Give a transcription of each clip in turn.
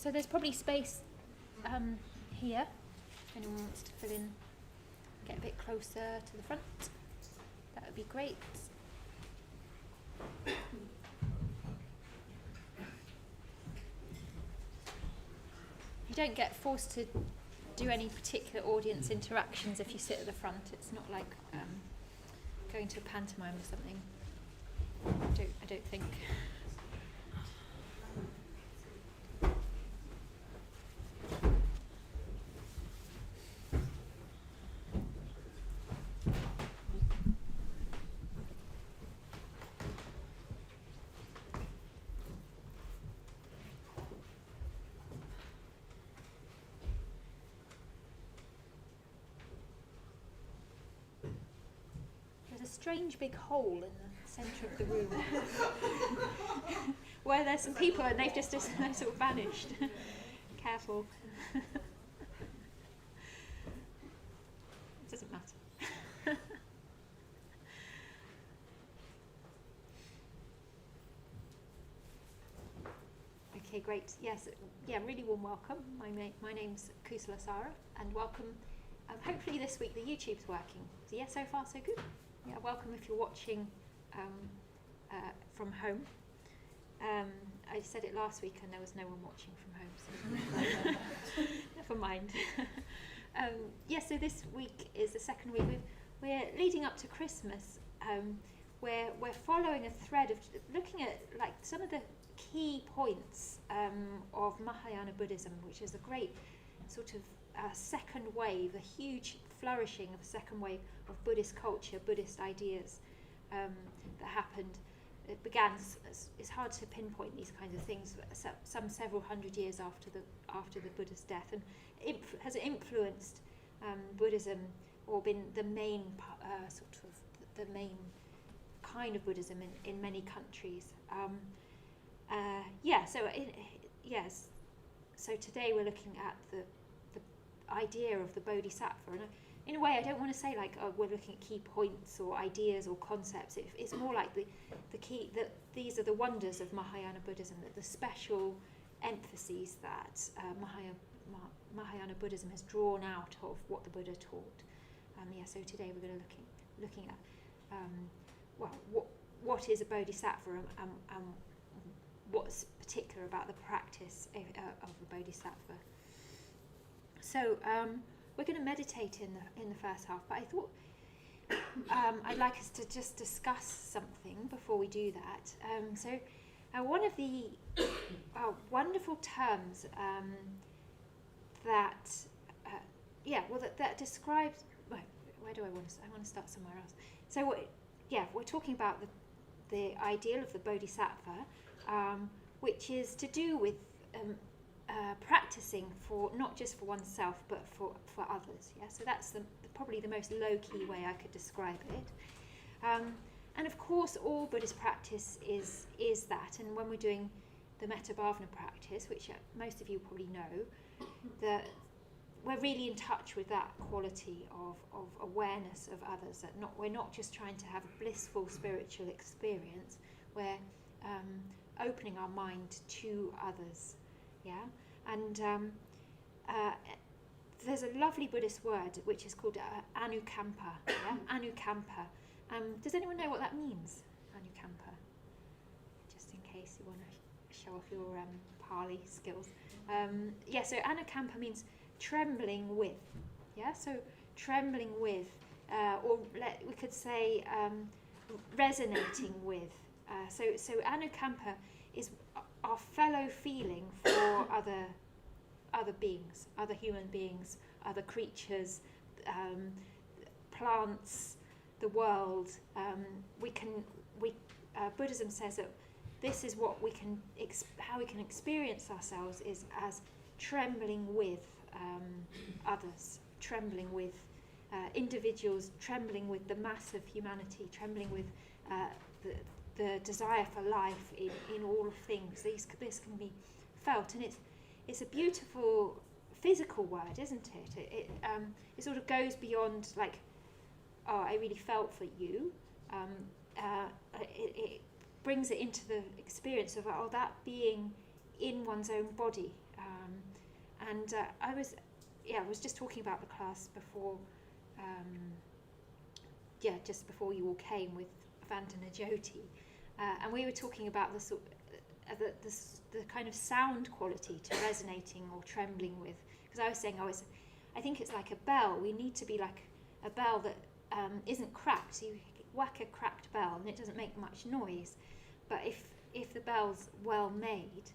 So there's probably space here, if anyone wants to fill in, get a bit closer to the front. That would be great. You don't get forced to do any particular audience interactions if you sit at the front. It's not like going to a pantomime or something. I don't think. Strange big hole in the centre of the room where there's some people and they've just sort of vanished. Careful. It doesn't matter. Okay, great. Yes, really warm welcome. My name's Kusalasara, and welcome. Hopefully this week the YouTube's working. So yeah, so far so good. Yeah, welcome if you're watching from home. I said it last week and there was no one watching from home, so never mind. So this week is the second week. We're leading up to Christmas, where we're following a thread of looking at like some of the key points of Mahayana Buddhism, which is a great sort of second wave, a huge flourishing of a second wave of Buddhist culture, Buddhist ideas that happened. It began, it's hard to pinpoint these kinds of things, some several hundred years after the Buddha's death, and has influenced Buddhism, or been the main the main kind of Buddhism in many countries. So today we're looking at the idea of the Bodhisattva, and in a way I don't want to say like, oh, we're looking at key points or ideas or concepts. It's more like the key, that these are the wonders of Mahayana Buddhism, that the special emphases that Mahayana Buddhism has drawn out of what the Buddha taught. So today we're going to looking at what is a Bodhisattva, and what's particular about the practice of the Bodhisattva. So we're going to meditate in the first half, but I thought I'd like us to just discuss something before we do that. One of the wonderful terms that describes. Where do I want to? I want to start somewhere else. So we're talking about the ideal of the Bodhisattva, which is to do with practicing for not just for oneself but for others. So that's probably the most low-key way I could describe it. And of course all Buddhist practice is that, and when we're doing the Metta Bhavana practice, which most of you probably know, that we're really in touch with that quality of awareness of others, that we're not just trying to have a blissful spiritual experience, we're opening our mind to others. And there's a lovely Buddhist word which is called anukampa. Anukampa. Does anyone know what that means? Anukampa. Just in case you want to show off your Pali skills. So anukampa means trembling with. So trembling with, we could say resonating with. So anukampa is our fellow feeling for other beings, other human beings, other creatures, plants, the world. Buddhism says that this is what how we can experience ourselves is as trembling with others, trembling with individuals, trembling with the mass of humanity, trembling with the desire for life in all of things. This can be felt, and it's a beautiful physical word, isn't it? It sort of goes beyond like, oh, I really felt for you. It brings it into the experience of that being in one's own body, And I was just talking about the class before, just before you all came with Vandana Jyoti, and we were talking about the sort the kind of sound quality to resonating or trembling with. Because I was saying, I think it's like a bell. We need to be like a bell that isn't cracked. So you whack a cracked bell and it doesn't make much noise. But if the bell's well made,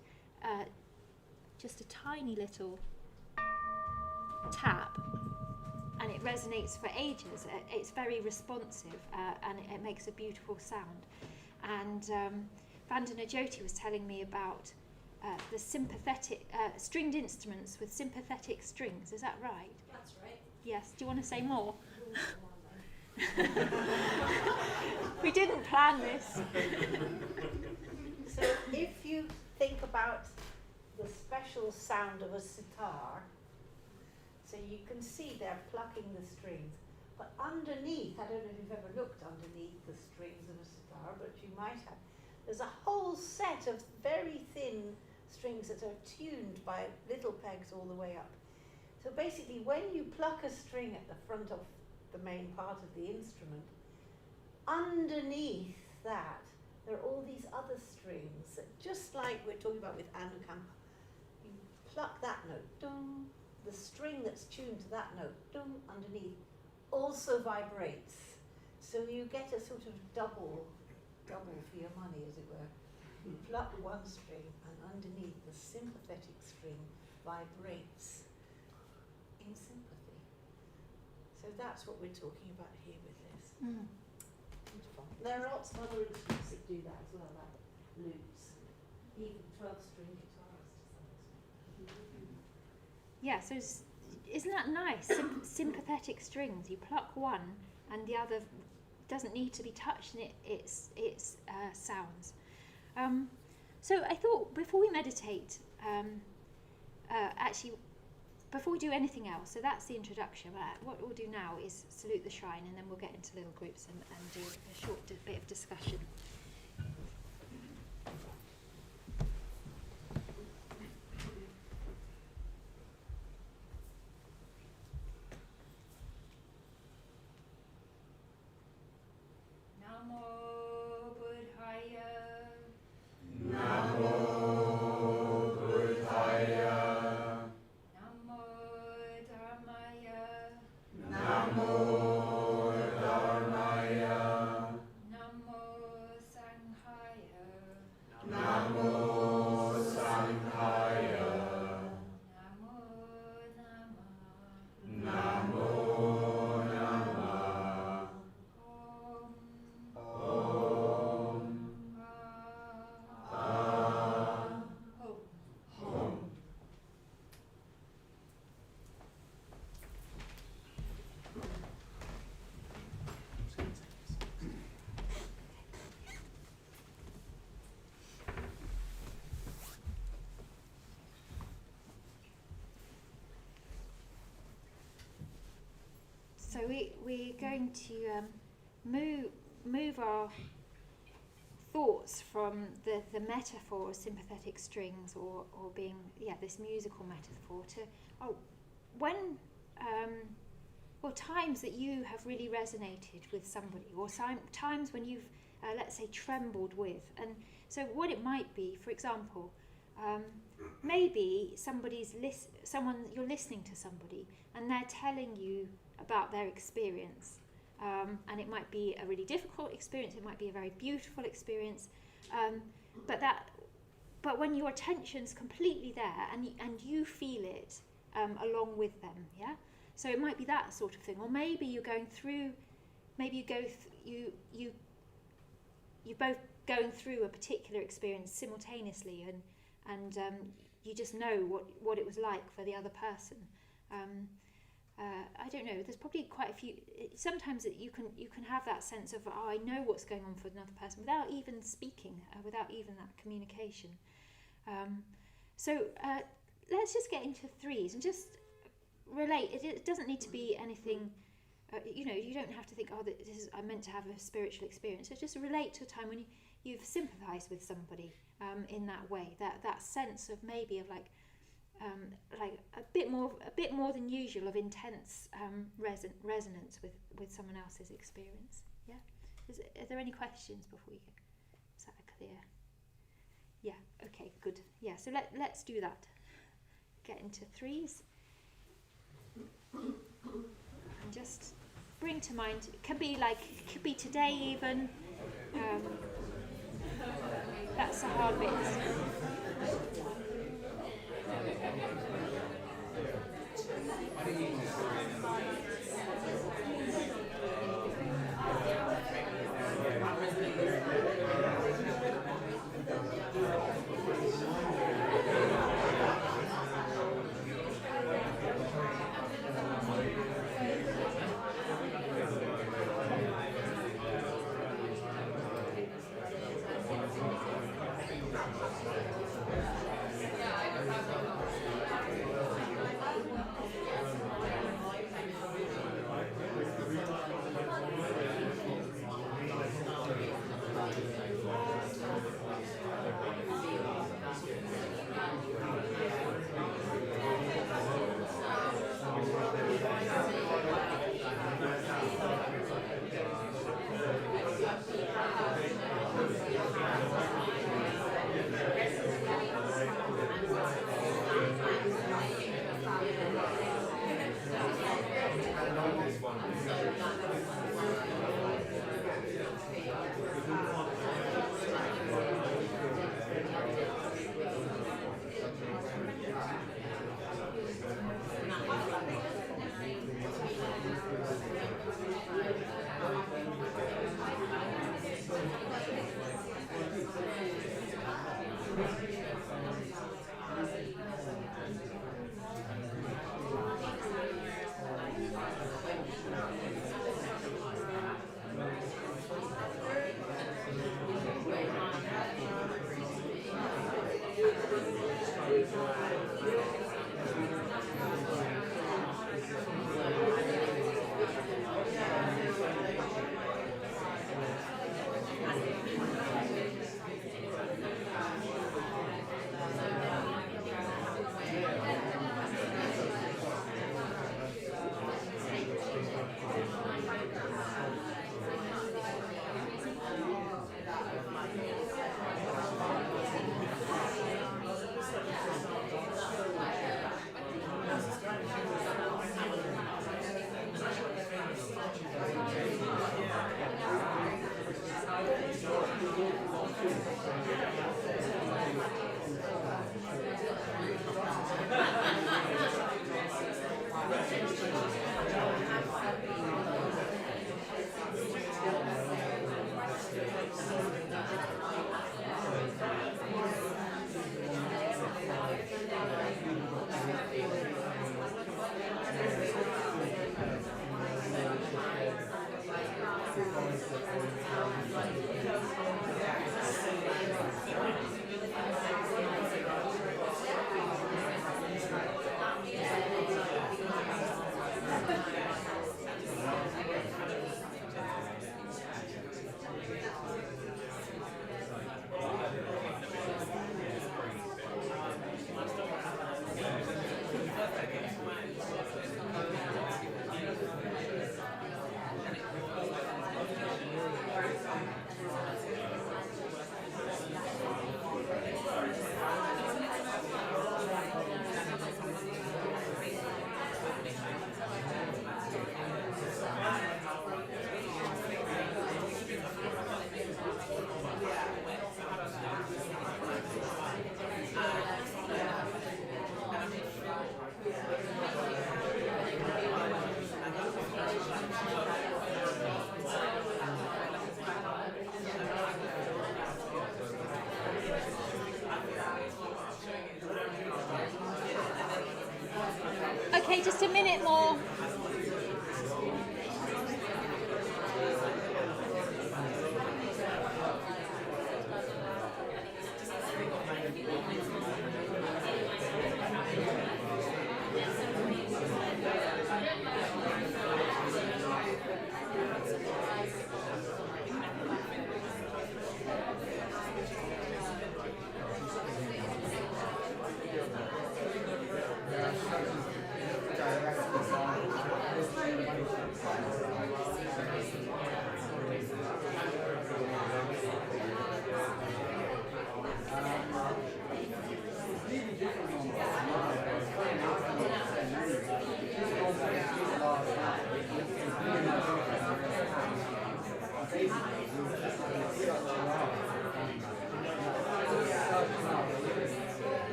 just a tiny little tap, and it resonates for ages. It's very responsive, and it makes a beautiful sound. And Vandana Jyoti was telling me about the sympathetic stringed instruments with sympathetic strings. Is that right? That's right. Yes. Do you want to say more? We didn't plan this. So if you think about the special sound of a sitar, so you can see they're plucking the strings, but underneath, I don't know if you've ever looked underneath the strings of a sitar, but you might have, there's a whole set of very thin strings that are tuned by little pegs all the way up. So basically, when you pluck a string at the front of the main part of the instrument, underneath that, there are all these other strings that, just like we're talking about with Anukampa, you pluck that note, dum, the string that's tuned to that note, dum, underneath, also vibrates. So you get a sort of double for your money, as it were. You pluck one string, and underneath, the sympathetic string vibrates in sympathy. So that's what we're talking about here with this. Mm. Beautiful. There are lots of other instruments that do that as well, like lutes, even 12-string guitars to some extent. Yeah. So isn't that nice? Sympathetic strings. You pluck one, and the other doesn't need to be touched, and it sounds. So I thought before we meditate, actually, before we do anything else, so that's the introduction. What we'll do now is salute the shrine, and then we'll get into little groups and do a short bit of discussion. So we're going to move our thoughts from the metaphor of sympathetic strings or being this musical metaphor to times that you have really resonated with somebody, or times when you've let's say trembled with. And so what it might be, for example, maybe you're listening to somebody and they're telling you about their experience, and it might be a really difficult experience, it might be a very beautiful experience, but when your attention's completely there and you feel it along with them, so it might be that sort of thing. Or maybe you're going through, you're both going through a particular experience simultaneously, and you just know what it was like for the other person. I don't know, there's probably quite a few, sometimes that you can have that sense of, I know what's going on for another person without even speaking, without even that communication. So let's just get into threes and just relate. It doesn't need to be anything, you don't have to think, I'm meant to have a spiritual experience. So just relate to a time when you've sympathised with somebody in that way, that sense of maybe of like, like a bit more than usual of intense resonance with someone else's experience. Yeah. Are there any questions before we go? Is that clear? Yeah. Okay. Good. Yeah. So let's do that. Get into threes. And just bring to mind. It could be today even. That's the hard bit. Okay, just a minute more.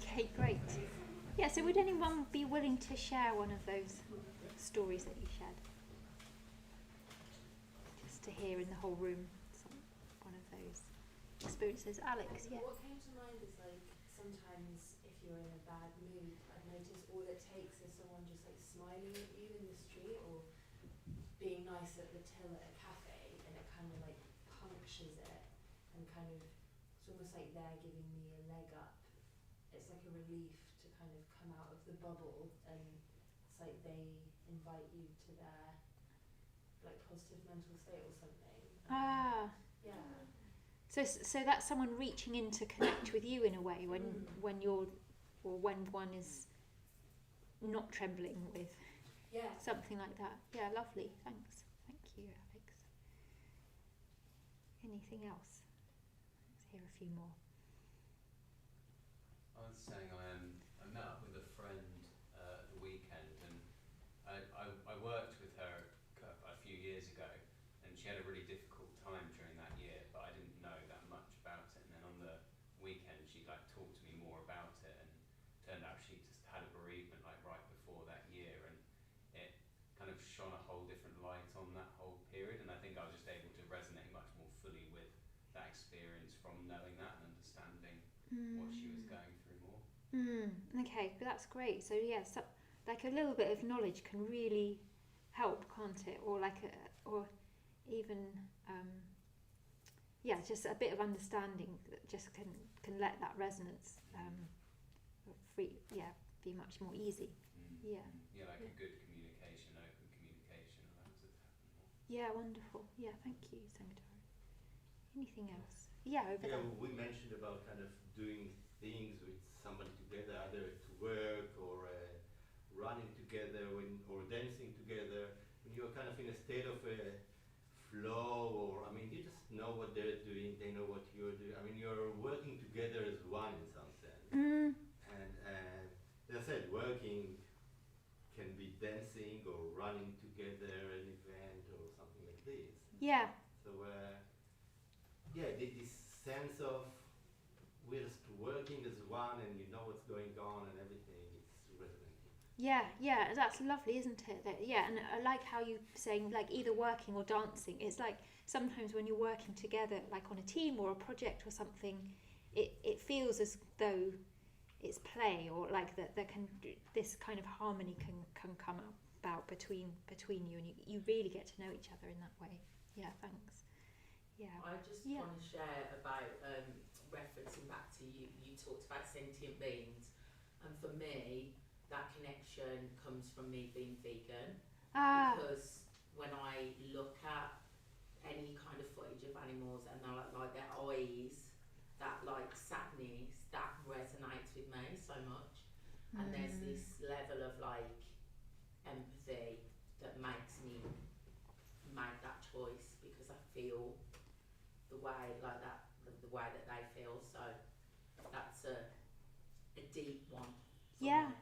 Okay, great. Yeah, so would anyone be willing to share one of those stories that you shared? Just to hear in the whole room one of those experiences. Alex, yeah. What came to mind is like sometimes if you're in a bad mood, I've noticed all it takes is someone just like smiling at you in the street or being nice at the till at a cafe, and it kind of like punctures it and kind of, it's almost like they're giving me a leg up. It's like a relief to kind of come out of the bubble, and it's like they invite you to their like positive mental state or something. Yeah. So that's someone reaching in to connect with you in a way when you're, or when one is not trembling with something like that. Yeah, lovely. Thanks. Thank you, Alex. Anything else? Let's hear a few more. I was saying I met up with a friend at the weekend, and I worked with her a few years ago, and she had a really difficult time during that year, but I didn't know that much about it. And then on the weekend, she like talked to me more about it, and turned out she just had a bereavement like right before that year, and it kind of shone a whole different light on that whole period. And I think I was just able to resonate much more fully with that experience from knowing that and understanding what she was going through more. Okay, but that's great. So yes, like a little bit of knowledge can really help, can't it? Or like or even just a bit of understanding that just can let that resonance be much more easy. Yeah, like a good communication, open communication allows it to happen more. Yeah, wonderful. Yeah, thank you, Sangatara. Anything else? Yeah, over there. We mentioned about kind of doing things with somebody together, either to work or running together or dancing together. When you're kind of in a state of flow, or I mean, you just know what they're doing, they know what you're doing. I mean, you're working together as one in some sense. And as I said, working can be dancing or running together, an event or something like this. Yeah. So this sense of we're just working as one, and you know what's going on and everything, it's resonating. Yeah, that's lovely, isn't it? And I like how you saying like either working or dancing. It's like sometimes when you're working together, like on a team or a project or something, it feels as though it's play, or like that there can this kind of harmony can come about between you, and you really get to know each other in that way. Yeah, thanks. Yeah. I just want to share about referencing back to you talked about sentient beings, and for me that connection comes from me being vegan. Because when I look at any kind of footage of animals and they're like their eyes, that like sadness, that resonates with me so much. And there's this level of like empathy that makes me make that choice, because I feel the way like that, the way that they feel. So that's a deep one. Yeah,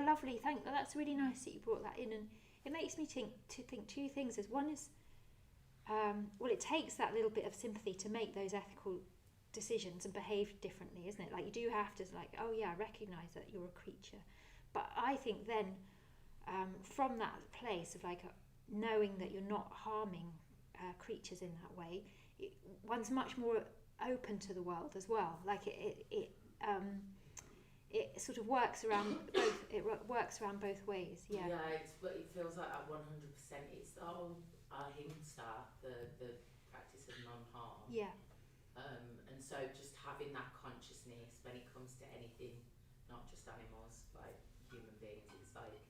lovely. That's really nice that you brought that in, and it makes me think two things. One is, it takes that little bit of sympathy to make those ethical decisions and behave differently, isn't it? Like you do have to recognise that you're a creature, but I think then from that place of like knowing that you're not harming creatures in that way, one's much more open to the world as well. Like it sort of works around both. It works around both ways. Yeah. Yeah, it feels like at 100%. It's the whole ahimsa, the practice of non-harm. Yeah. And so just having that consciousness when it comes to anything, not just animals, like human beings, it's like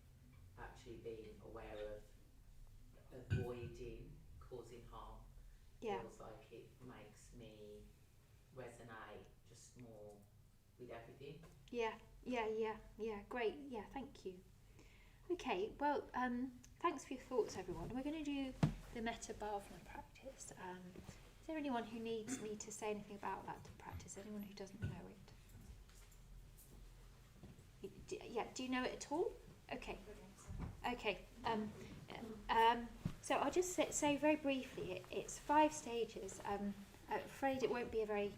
actually being aware of avoiding causing harm. Yeah. Feels like it makes me resonate just more with everything. Yeah, great. Yeah, thank you. Okay, well, thanks for your thoughts, everyone. We're going to do the Metta Bhavana practice. Is there anyone who needs me to say anything about that practice? Anyone who doesn't know it? Do you know it at all? Okay. So I'll just say very briefly, it's 5 stages. I'm afraid it won't be a very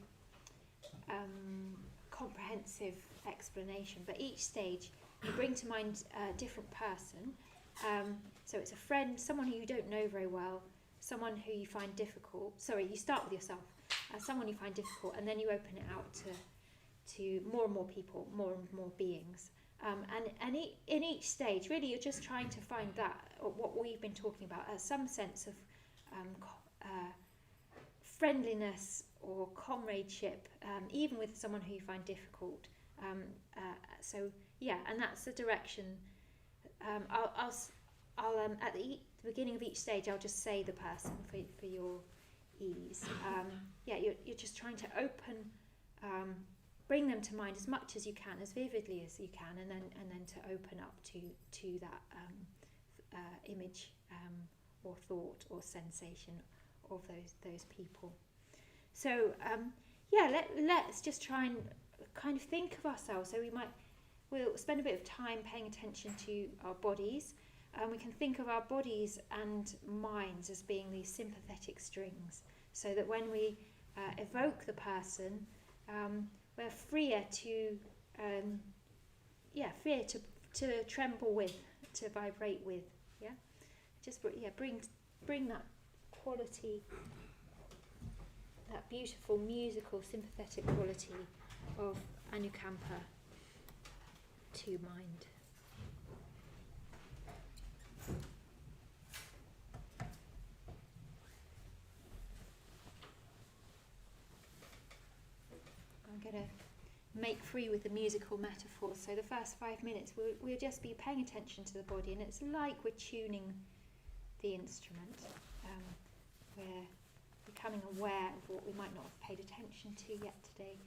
comprehensive explanation, but each stage you bring to mind a different person. So it's a friend, someone who you don't know very well, someone who you find difficult. Sorry, you start with yourself, someone you find difficult, and then you open it out to more and more people, more and more beings. In each stage, really, you're just trying to find that, what we've been talking about, some sense of friendliness or comradeship, even with someone who you find difficult. And that's the direction. I'll at the beginning of each stage, I'll just say the person for your ease. You're just trying to open. Bring them to mind as much as you can, as vividly as you can, and then to open up to that image or thought or sensation of those people. So let's just try and kind of think of ourselves. So we'll spend a bit of time paying attention to our bodies. We can think of our bodies and minds as being these sympathetic strings, so that when we evoke the person, we're freer to tremble with, to vibrate with. Bring that quality, that beautiful musical sympathetic quality of Anukampa to mind. I'm going to make free with the musical metaphor. So the first 5 minutes we'll just be paying attention to the body, and it's like we're tuning the instrument. We're becoming aware of what we might not have paid attention to yet today.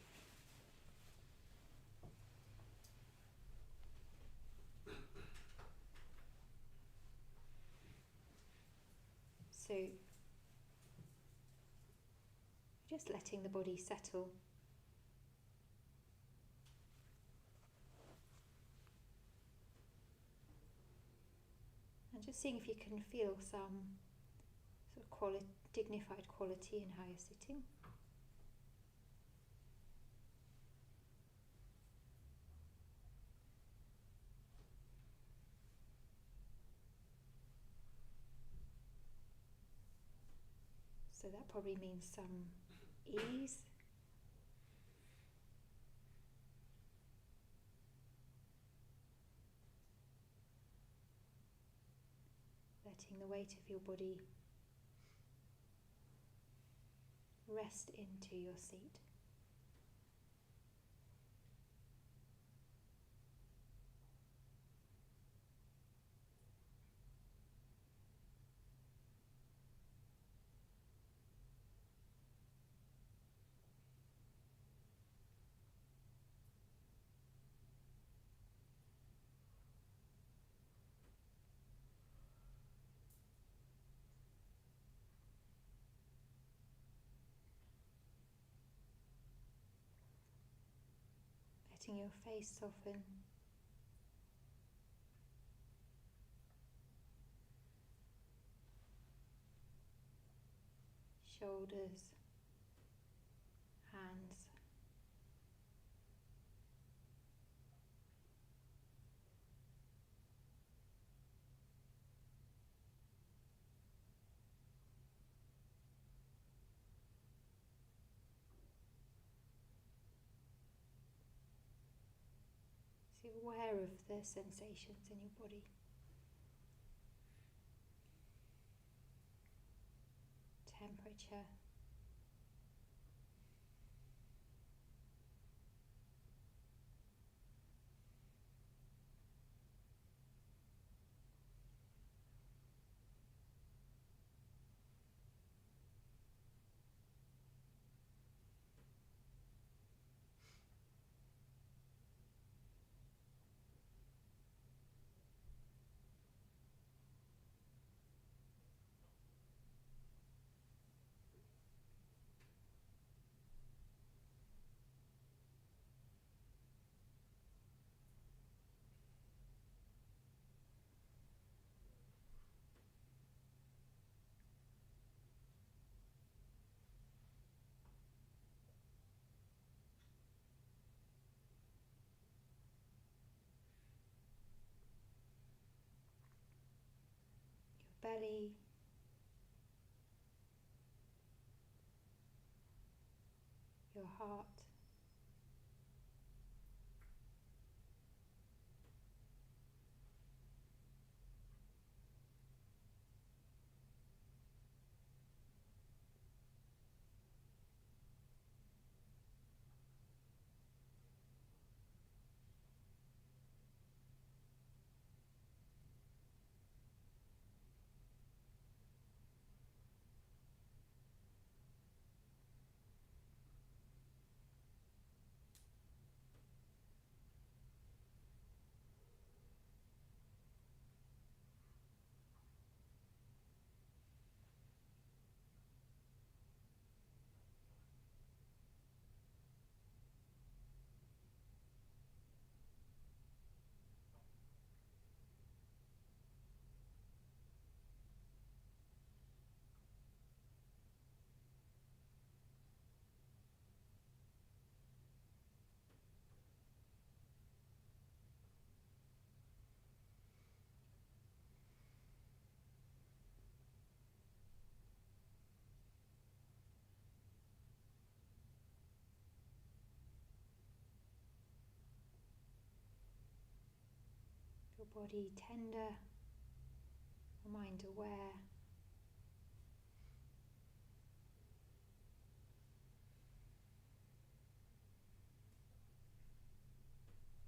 So just letting the body settle. And just seeing if you can feel some sort of dignified quality in how you're sitting. So that probably means some ease. Letting the weight of your body rest into your seat. Letting your face soften. Shoulders, hands. So you're aware of the sensations in your body. Temperature. belly, your heart. Your body tender, your mind aware.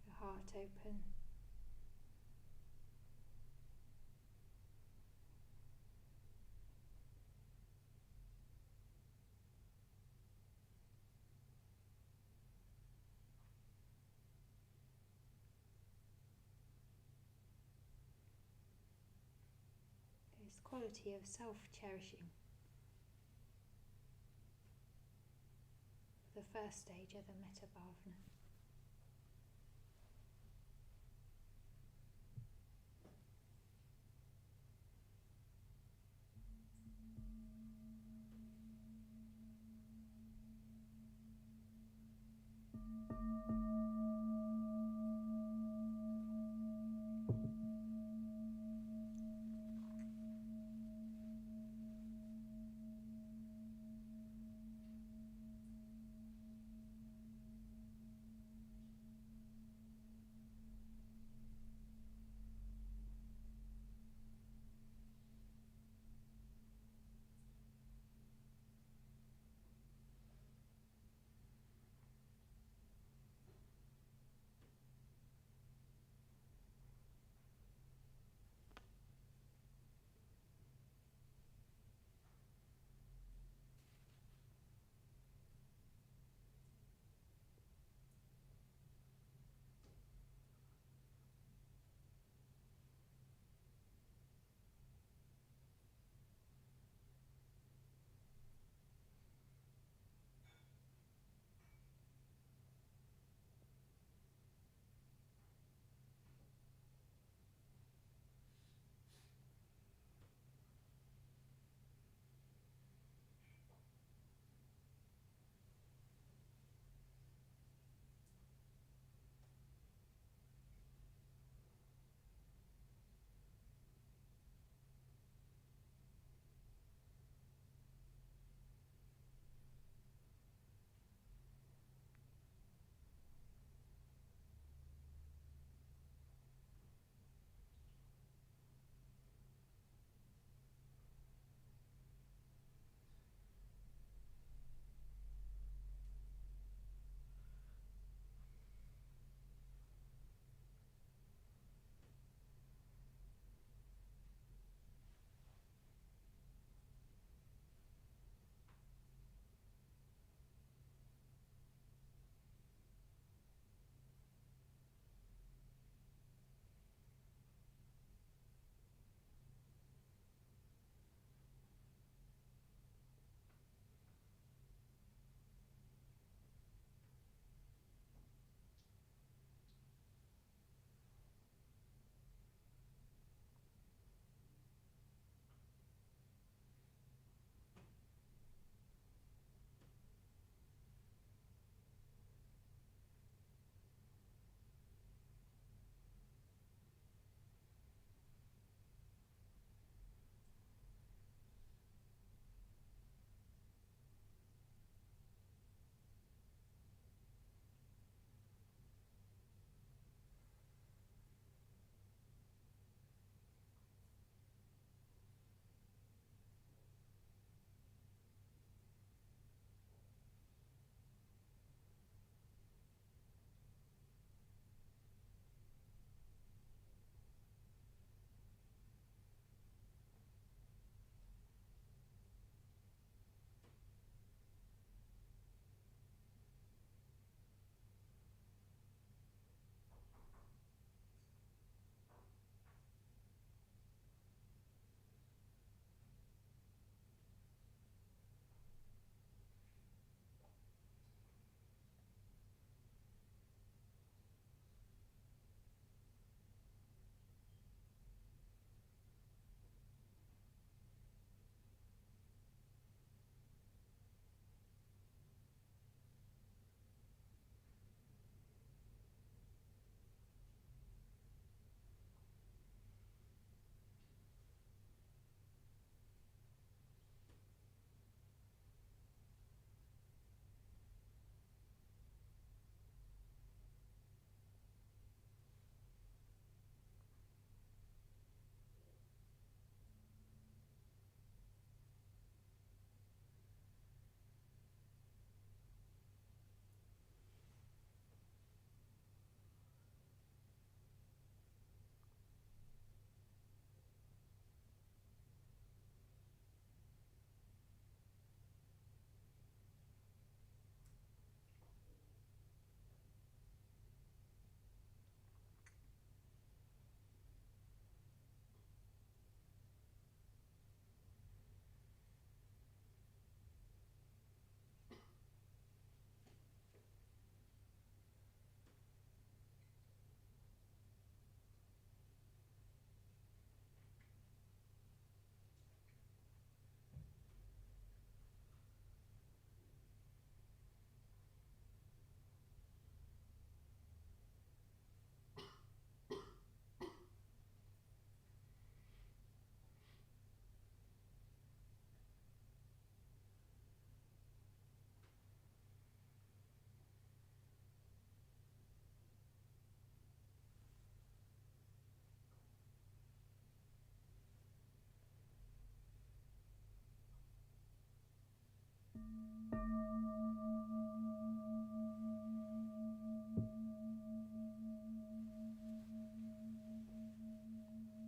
Your heart open. This quality of self-cherishing. The first stage of the metta bhavana.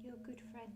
You're a good friend.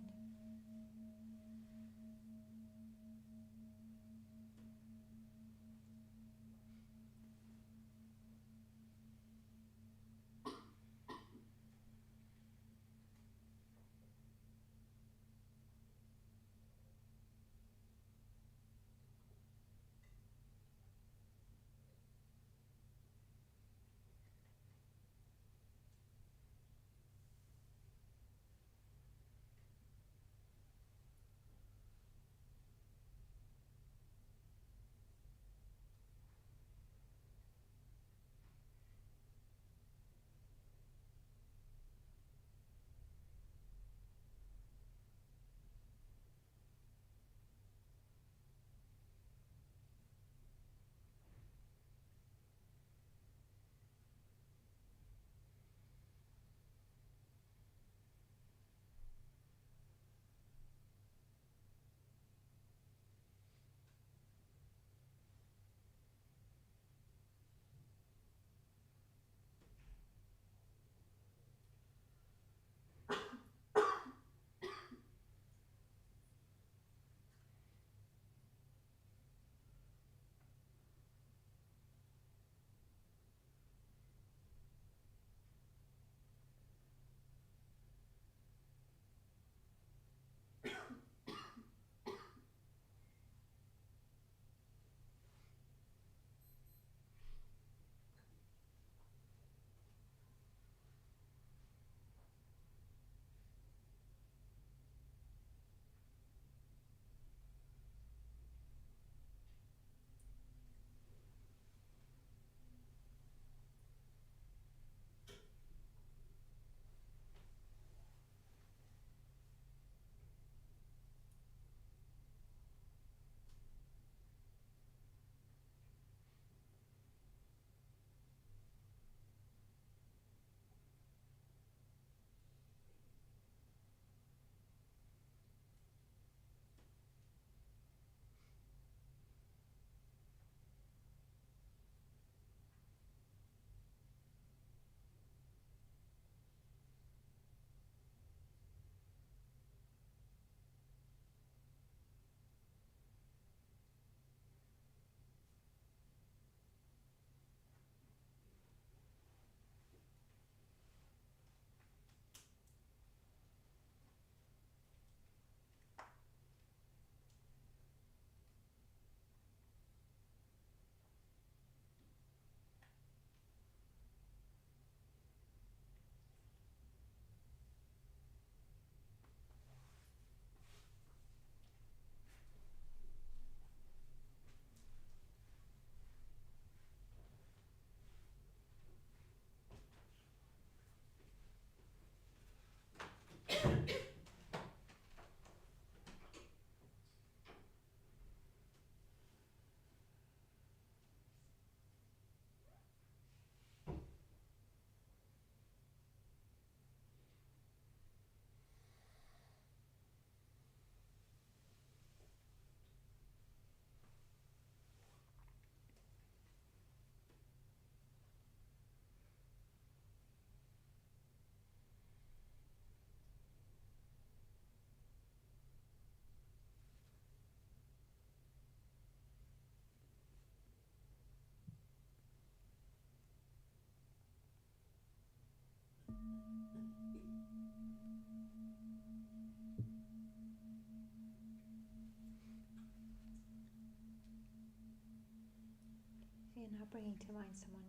So you're now bringing to mind someone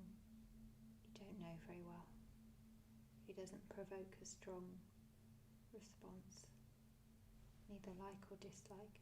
you don't know very well, who doesn't provoke a strong response, neither like or dislike.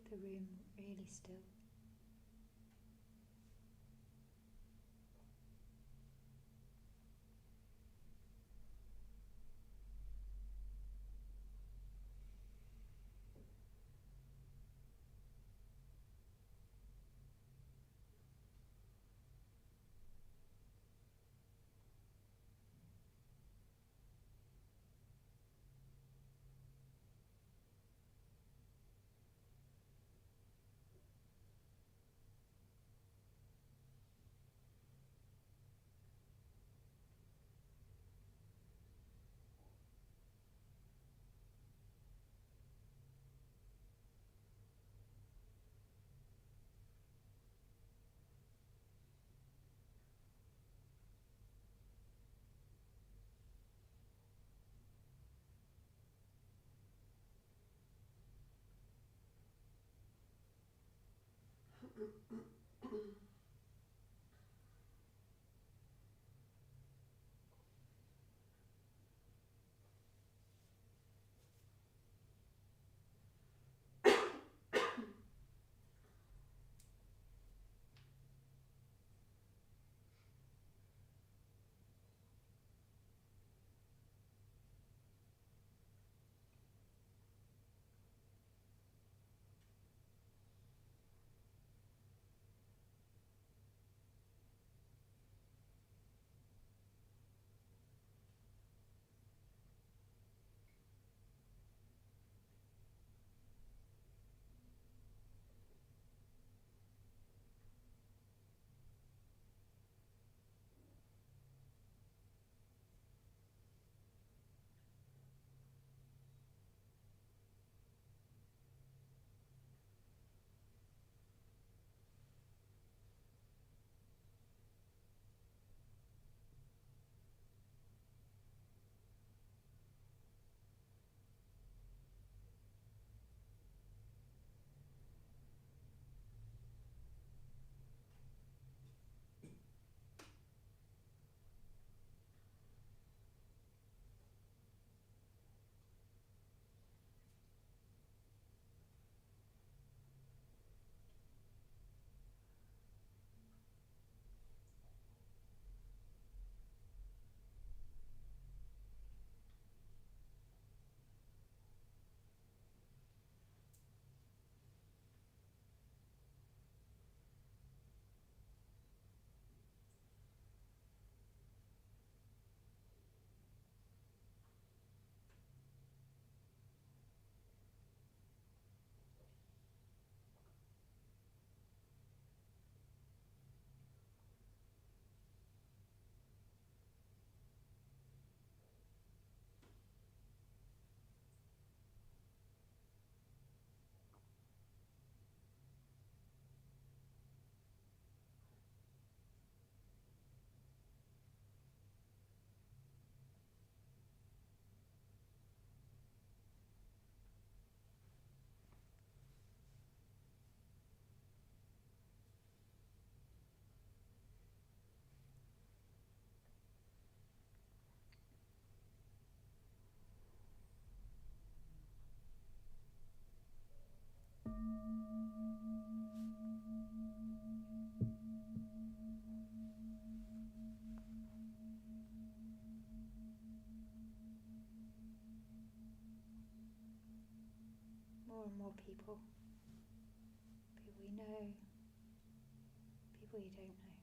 the room really still. More and more people. People you know, people you don't know.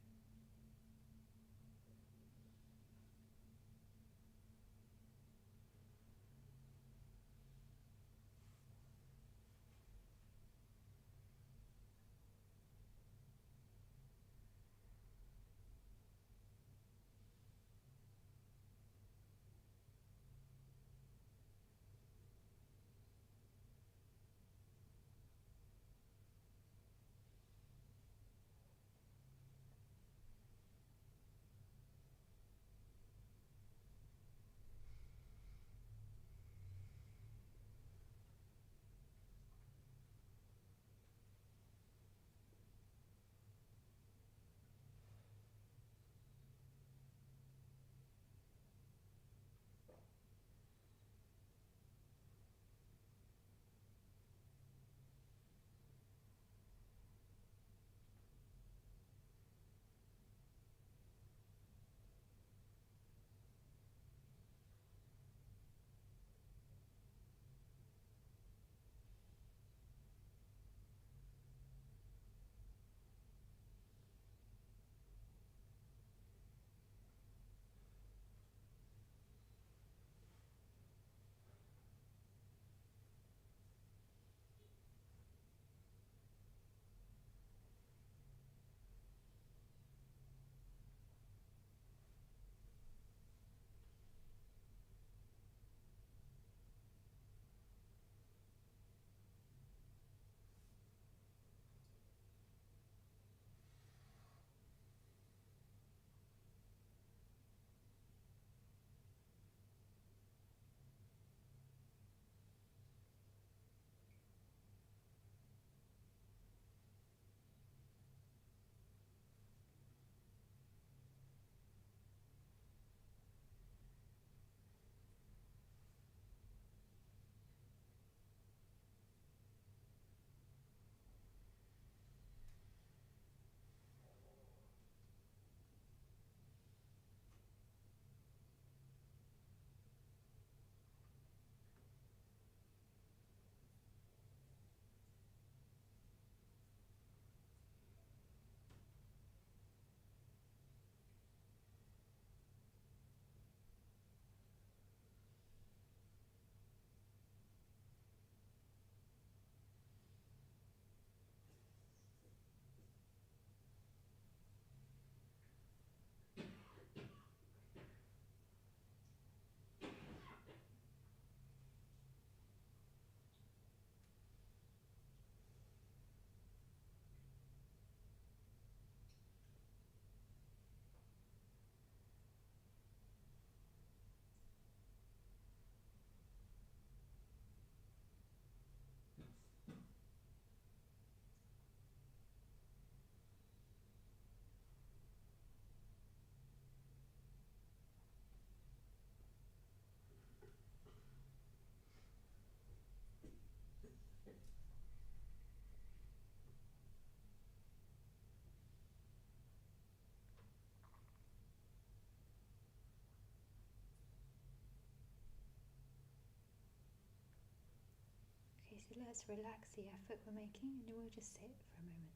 So let's relax the effort we're making and then we'll just sit for a moment.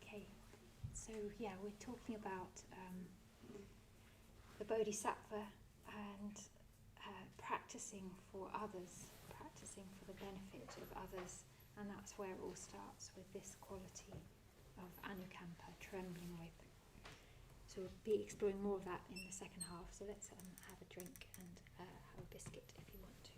Okay, so yeah, we're talking about the Bodhisattva and practicing for others, practicing for the benefit of others, and that's where it all starts, with this quality of anukampa, trembling with. So we'll be exploring more of that in the second half, so let's have a drink and have a biscuit if you want to.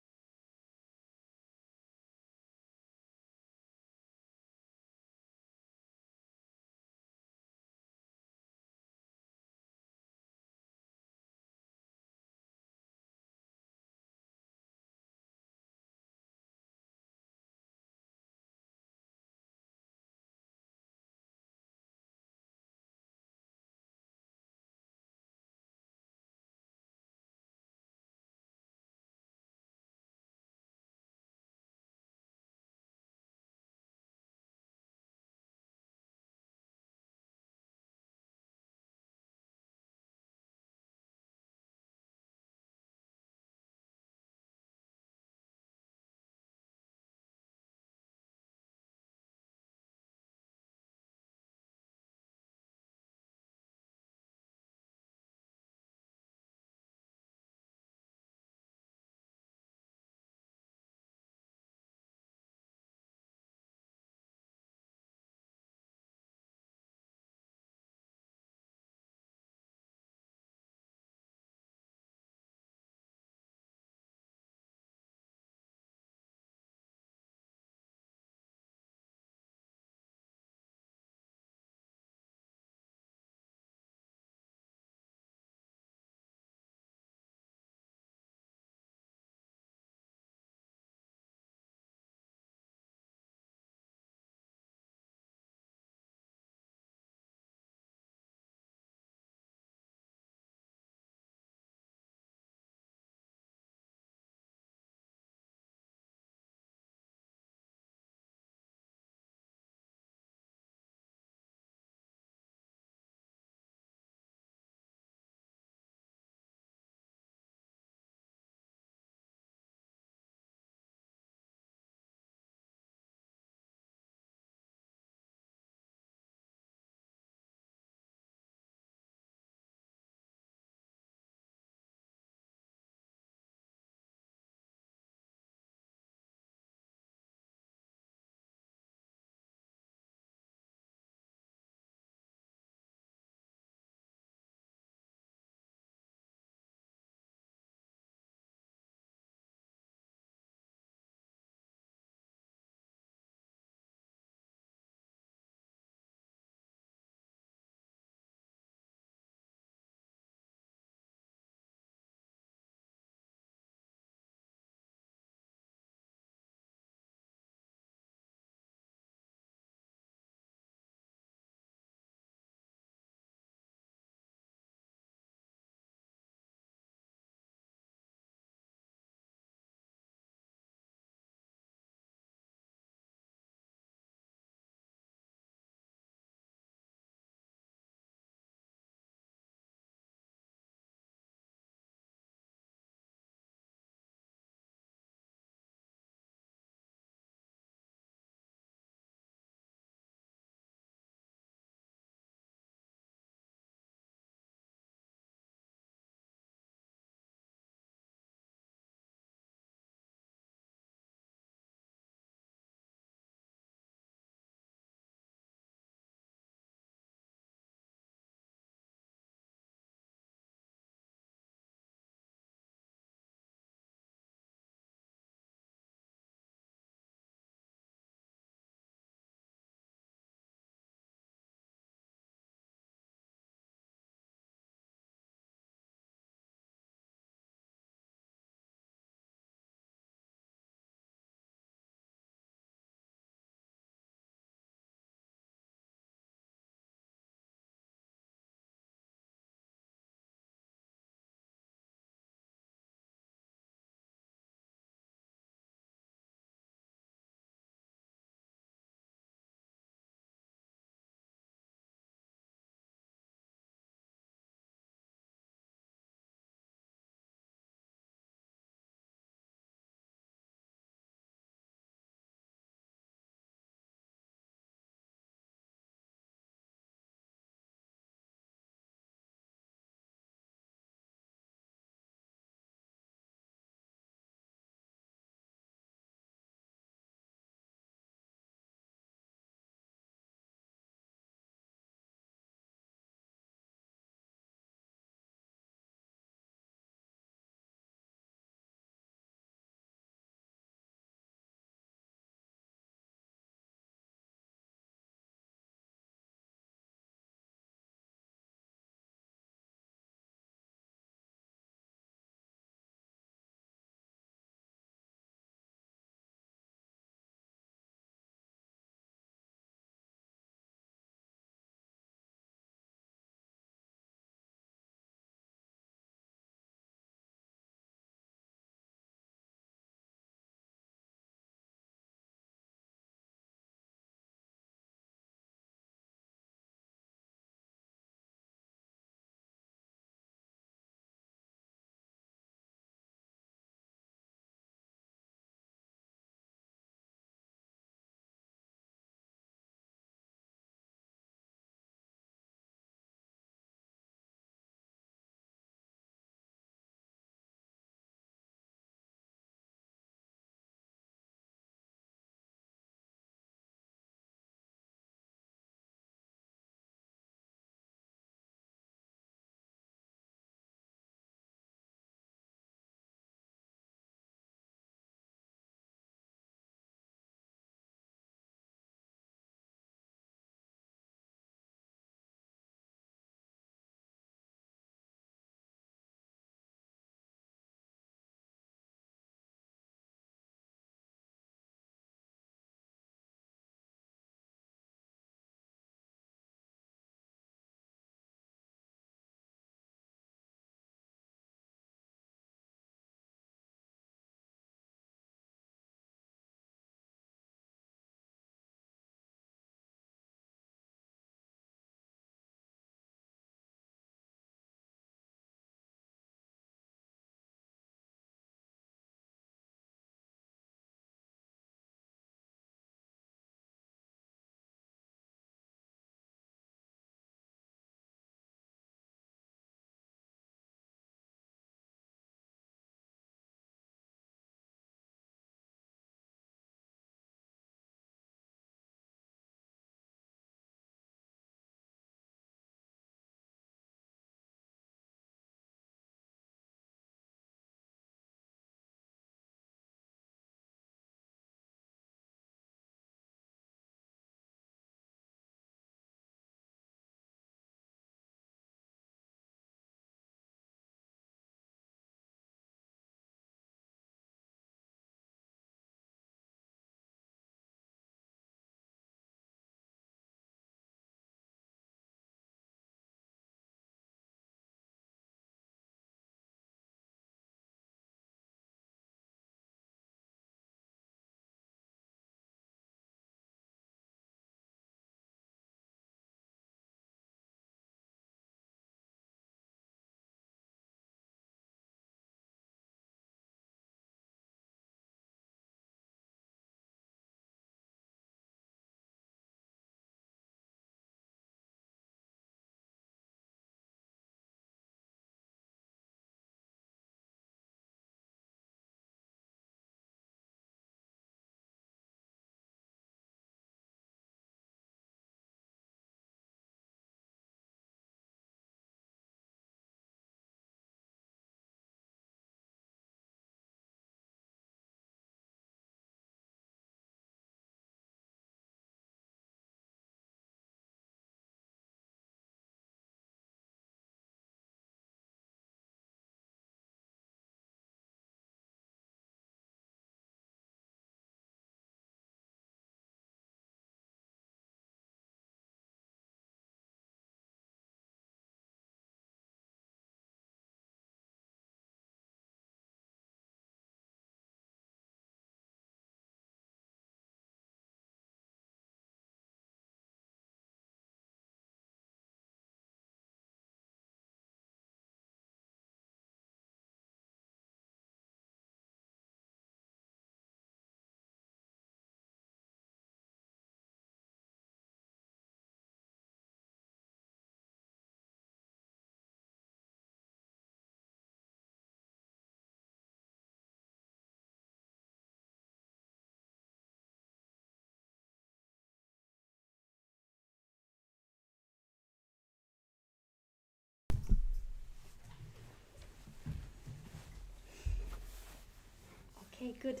Okay, good.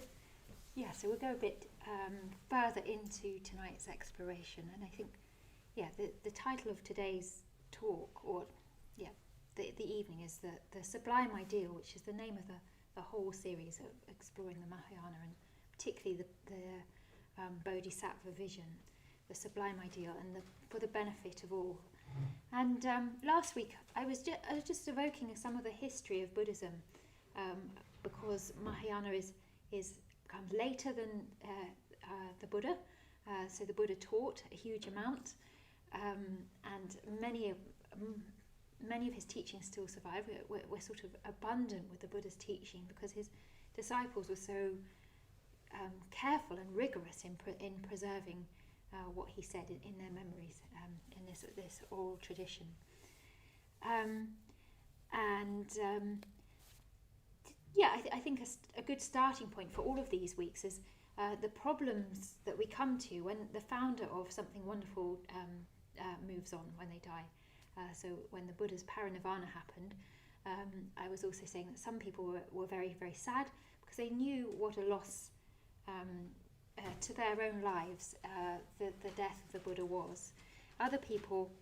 Yeah, so we'll go a bit further into tonight's exploration, and I think, the title of today's talk, or the evening, is the Sublime Ideal, which is the name of the whole series of exploring the Mahayana, and particularly the Bodhisattva vision, the Sublime Ideal, and for the benefit of all. And last week I was just evoking some of the history of Buddhism, because Mahayana comes later than the Buddha. So the Buddha taught a huge amount, and many of his teachings still survive. We're sort of abundant with the Buddha's teaching because his disciples were so careful and rigorous in preserving what he said in their memories, in this oral tradition. I think a good starting point for all of these weeks is the problems that we come to when the founder of something wonderful moves on, when they die. So when the Buddha's parinirvana happened, I was also saying that some people were very, very sad because they knew what a loss to their own lives the death of the Buddha was. Other people,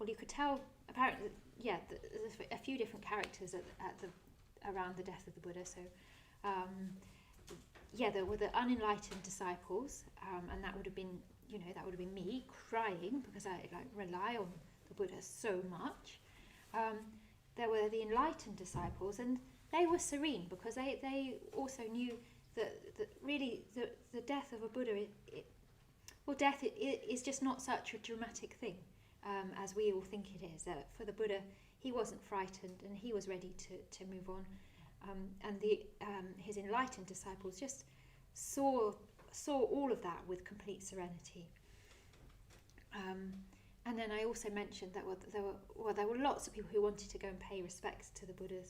you could tell apparently, there's a few different characters around the death of the Buddha. So, there were the unenlightened disciples, and that would have been me crying because I rely on the Buddha so much. There were the enlightened disciples, and they were serene because they also knew that really the death of a Buddha, death is just not such a dramatic thing as we all think it is. For the Buddha, he wasn't frightened and he was ready to move on. And his enlightened disciples just saw all of that with complete serenity. And then I also mentioned that there were lots of people who wanted to go and pay respects to the Buddha,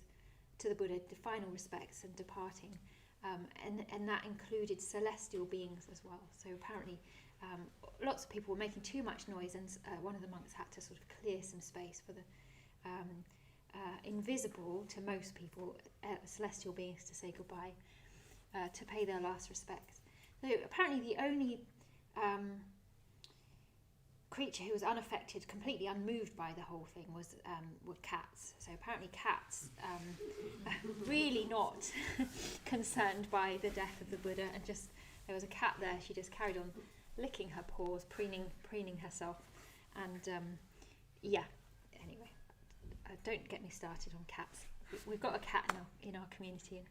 the final respects and departing, and that included celestial beings as well. So apparently, lots of people were making too much noise, and one of the monks had to sort of clear some space for the invisible to most people celestial beings to say goodbye, to pay their last respects. So apparently the only creature who was unaffected, completely unmoved by the whole thing were cats. So apparently cats really not concerned by the death of the Buddha, and just there was a cat there, she just carried on licking her paws, preening herself, and anyway, don't get me started on cats. We've got a cat now in our community and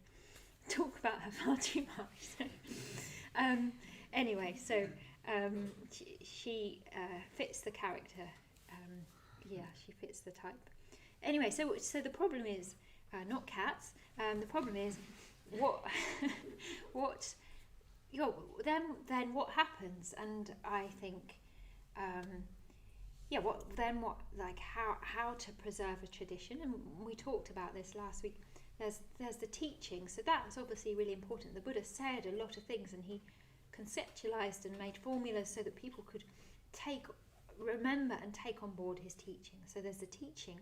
talk about her far too much. So, she fits the character. She fits the type. Anyway, so the problem is not cats. The problem is what then what happens? And I think how to preserve a tradition, and we talked about this last week. There's the teaching, so that's obviously really important. The Buddha said a lot of things, and he conceptualized and made formulas so that people could remember and take on board his teaching. So there's the teaching,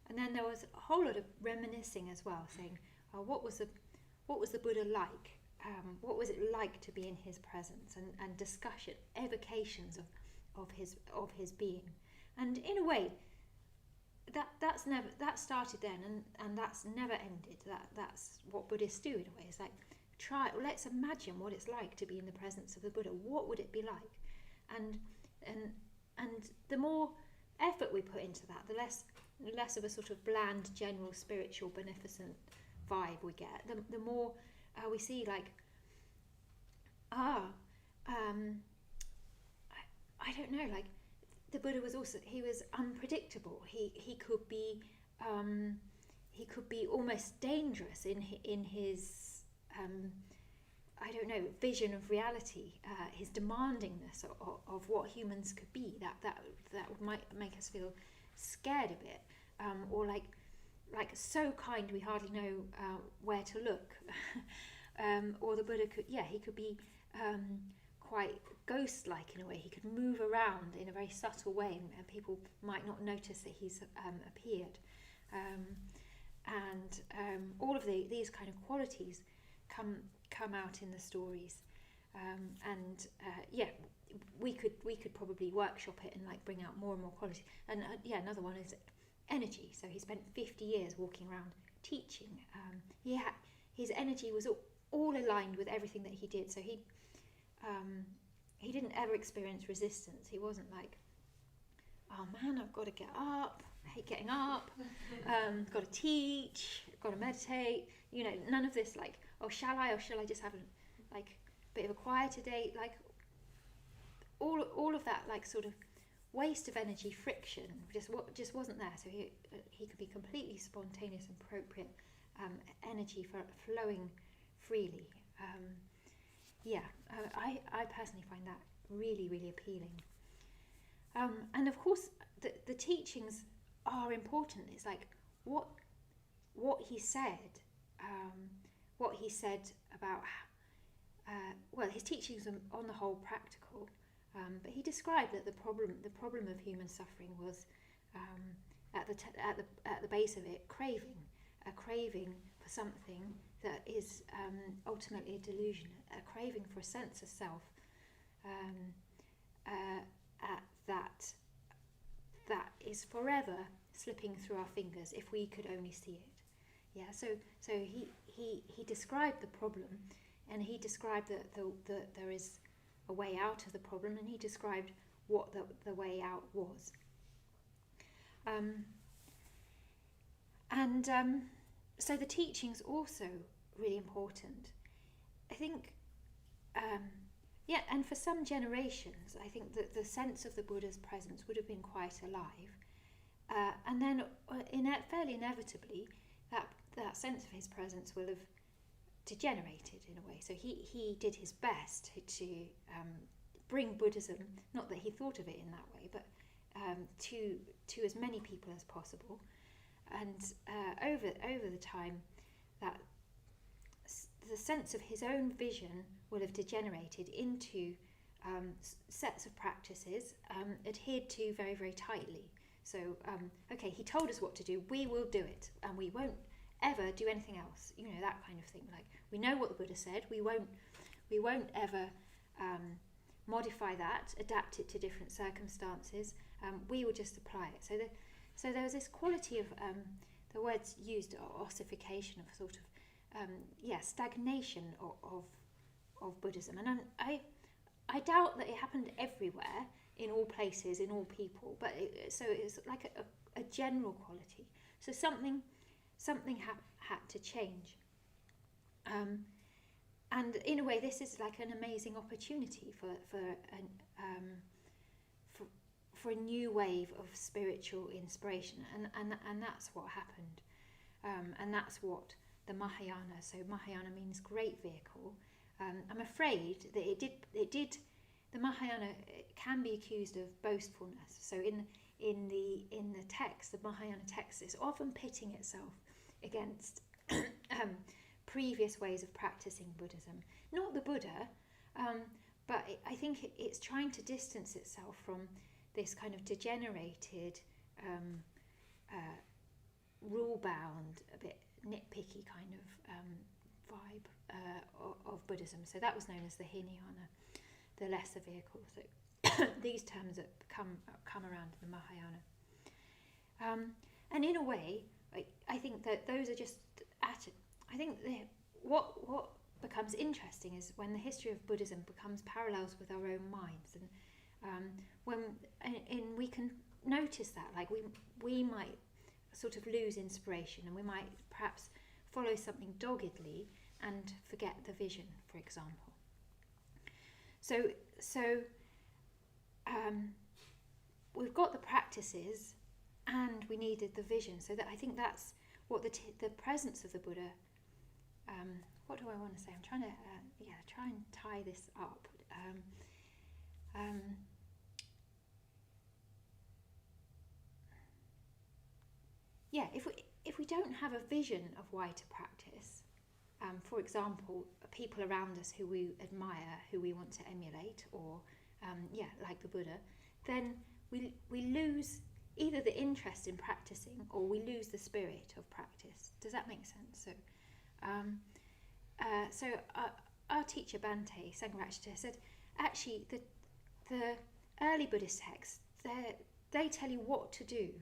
and then there was a whole lot of reminiscing as well, saying, what was the Buddha like? What was it like to be in his presence? And discussion, evocations of his being. And in a way, that started then, and that's never ended. That's what Buddhists do in a way. It's like, let's imagine what it's like to be in the presence of the Buddha. What would it be like? And the more effort we put into that, the less of a sort of bland, general, spiritual, beneficent vibe we get. The more we see I don't know, the Buddha was unpredictable. He could be almost dangerous in his vision of reality, his demandingness of what humans could be. That might make us feel scared a bit, or like so kind we hardly know where to look. Or the Buddha could be quite ghost-like in a way. He could move around in a very subtle way, and people might not notice that he's appeared. And all of these kind of qualities come out in the stories, and we could probably workshop it and like bring out more and more quality. And another one is energy. So he spent 50 years walking around teaching. His energy was all aligned with everything that he did. So he didn't ever experience resistance. He wasn't like, oh man, I've got to get up. I hate getting up. Got to teach. Got to meditate. You know, none of this like, oh, shall I just have a bit of a quieter day? Like all of that like sort of waste of energy, friction, just wasn't there. So he could be completely spontaneous and appropriate energy for flowing freely. I personally find that really, really appealing. And of course, the teachings are important. It's like what he said about his teachings are on the whole practical, but he described that the problem of human suffering was at the base of it a craving for something that is ultimately a delusion, a craving for a sense of self that is forever slipping through our fingers if we could only see it. Yeah, so he described the problem, and he described that there is a way out of the problem, and he described what the way out was. So the teaching's also really important. I think, and for some generations, I think that the sense of the Buddha's presence would have been quite alive. And then fairly inevitably, that sense of his presence will have degenerated in a way. So he did his best to bring Buddhism, not that he thought of it in that way, but to as many people as possible. And over the time, that the sense of his own vision will have degenerated into sets of practices adhered to very, very tightly. So, he told us what to do, we will do it, and we won't ever do anything else. You know, that kind of thing. Like, we know what the Buddha said, we won't ever modify that, adapt it to different circumstances. We will just apply it. So there was this quality of the words used, ossification, of sort of stagnation of Buddhism, and I doubt that it happened everywhere, in all places, in all people, but so it's like a general quality. So something had to change, and in a way, this is like an amazing opportunity for a new wave of spiritual inspiration, and that's what happened, and that's what the Mahayana. So Mahayana means great vehicle. I'm afraid that it did. The Mahayana can be accused of boastfulness. So in the text, the Mahayana text is often pitting itself against previous ways of practicing Buddhism. Not the Buddha, but I think it's trying to distance itself from this kind of degenerated, rule-bound, a bit nitpicky kind of vibe of Buddhism. So that was known as the Hinayana, the lesser vehicle. So these terms that come around in the Mahayana. And in a way, I think that those are just I think what becomes interesting is when the history of Buddhism becomes parallels with our own minds, and we can notice that, like we might sort of lose inspiration, and we might perhaps follow something doggedly and forget the vision, for example. So we've got the practices, and we needed the vision. So that I think that's what the presence of the Buddha. What do I want to say? I'm trying to try and tie this up. If we don't have a vision of why to practice, for example, people around us who we admire, who we want to emulate, or like the Buddha, then we lose either the interest in practicing, or we lose the spirit of practice. Does that make sense? So so our teacher Bante Sangharakshita said, actually the early Buddhist texts, they tell you what to do,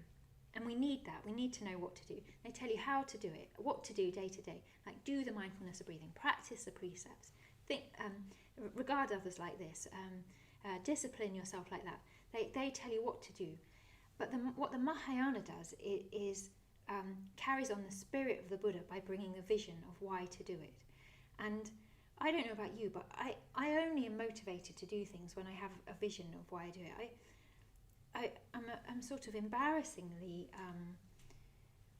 and we need that. We need to know what to do. They tell you how to do it, what to do day to day, like do the mindfulness of breathing, practice the precepts, think, regard others like this, discipline yourself like that. They tell you what to do. But what the Mahayana does is carries on the spirit of the Buddha by bringing a vision of why to do it. And I don't know about you, but I only am motivated to do things when I have a vision of why I do it. I'm sort of embarrassingly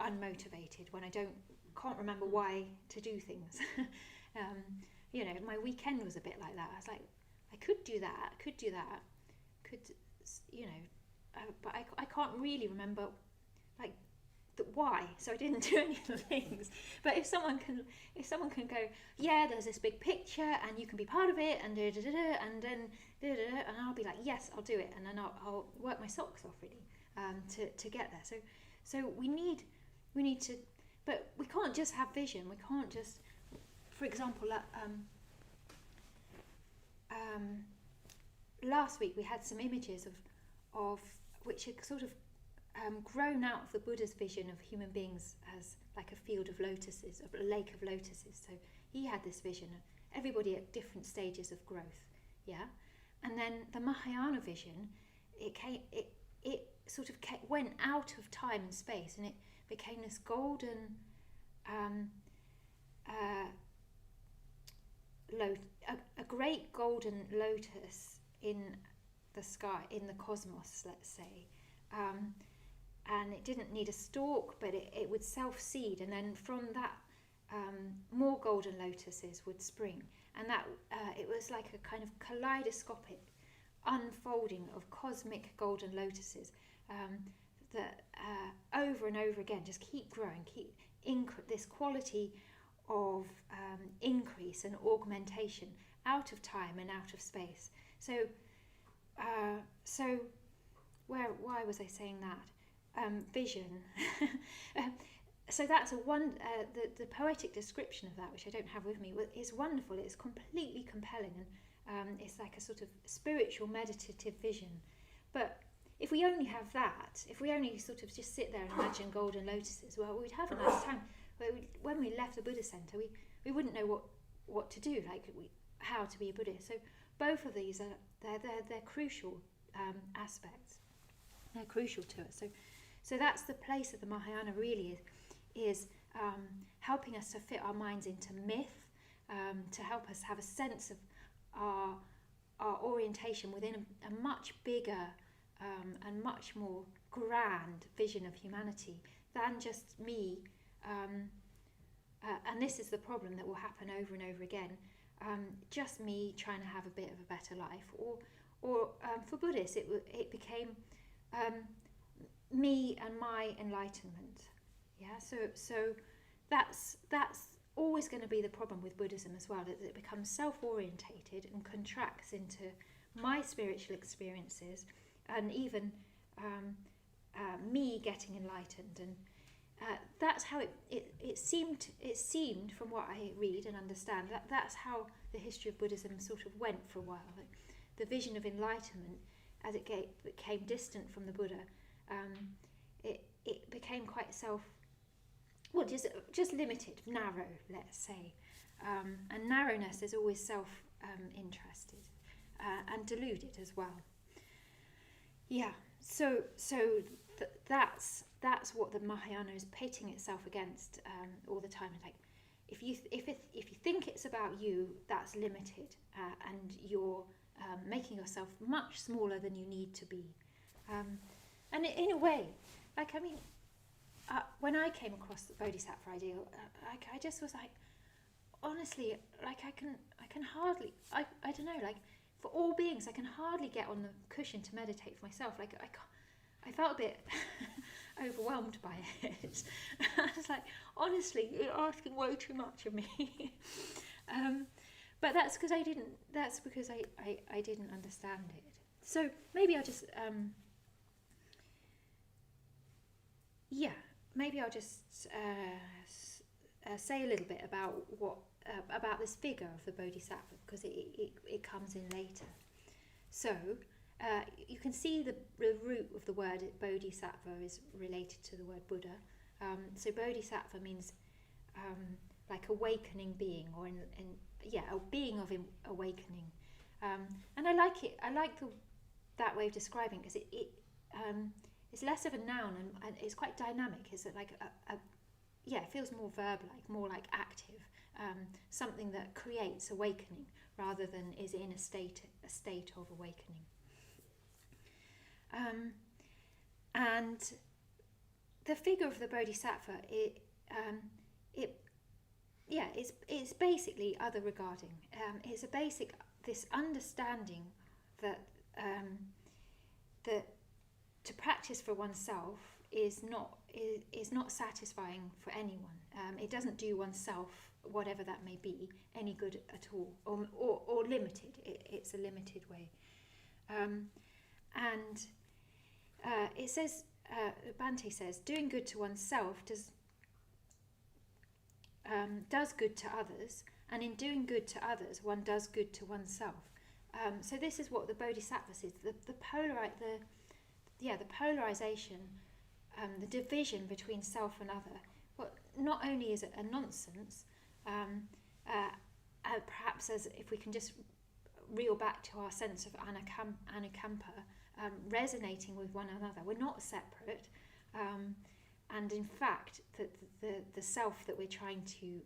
unmotivated when I can't remember why to do things. You know, my weekend was a bit like that. I was like, I could do that, you know, but I can't really remember like why. So I didn't do any of the things. But if someone can go, yeah, there's this big picture and you can be part of it, and da da da da, and then da da da, and I'll be like, yes, I'll do it, and then I'll work my socks off really to get there. So we need to, but we can't just have vision. We can't just, for example, last week we had some images of which had sort of grown out of the Buddha's vision of human beings as like a field of lotuses, a lake of lotuses. So he had this vision of everybody at different stages of growth, yeah. And then the Mahayana vision, it sort of went out of time and space, and it became this golden a great golden lotus in the sky, in the cosmos, let's say. And it didn't need a stalk, but it would self-seed, and then from that more golden lotuses would spring. And that it was like a kind of kaleidoscopic unfolding of cosmic golden lotuses that over and over again just keep growing, keep this quality of increase and augmentation out of time and out of space. So why was I saying that? Vision. So that's the poetic description of that, which I don't have with me, is wonderful. It's completely compelling, and it's like a sort of spiritual meditative vision. But if we only have that, if we only sort of just sit there and imagine golden lotuses, well, we'd have a nice time. But when we left the Buddha Center, we wouldn't know what to do, like how to be a Buddhist. So both of these they're crucial aspects. They're crucial to us. So that's the place of the Mahayana really is helping us to fit our minds into myth, to help us have a sense of our orientation within a much bigger and much more grand vision of humanity than just me. And this is the problem that will happen over and over again. Just me trying to have a bit of a better life, or for Buddhists it became me and my enlightenment. Yeah, so that's always going to be the problem with Buddhism as well, that it becomes self-orientated and contracts into my spiritual experiences, and even me getting enlightened, and that's how it seemed from what I read and understand, that's how the history of Buddhism sort of went for a while. Like the vision of enlightenment, as it became distant from the Buddha, it became quite just limited, narrow, let's say, and narrowness is always self-interested and deluded as well. Yeah, so that's what the Mahayana is pitting itself against all the time. Like, if you think it's about you, that's limited, and you're making yourself much smaller than you need to be. And in a way, like, I mean, when I came across the Bodhisattva ideal, I just was like, honestly, like I can hardly, I don't know, like for all beings, I can hardly get on the cushion to meditate for myself. Like I felt a bit overwhelmed by it. I was like, honestly, you're asking way too much of me. But that's because I didn't understand it. So maybe I'll just maybe I'll just say a little bit about what about this figure of the Bodhisattva, because it comes in later. So you can see the root of the word Bodhisattva is related to the word Buddha. So Bodhisattva means like awakening being, or a being of awakening. And I like it. I like that way of describing, because it's less of a noun, and it's quite dynamic. It's like it feels more verb-like, more like active, something that creates awakening rather than is in a state of awakening. And the figure of the Bodhisattva, it's basically other regarding. It's a basic this understanding that that to practice for oneself is not satisfying for anyone. It doesn't do oneself, whatever that may be, any good at all, or limited. It's a limited way. And it says, Bhante says, doing good to oneself does good to others, and in doing good to others, one does good to oneself. So this is what the Bodhisattva says: the polarization, the division between self and other. Well, not only is it a nonsense, perhaps as if we can just reel back to our sense of anukampa, resonating with one another. We're not separate, and in fact, the self that we're trying to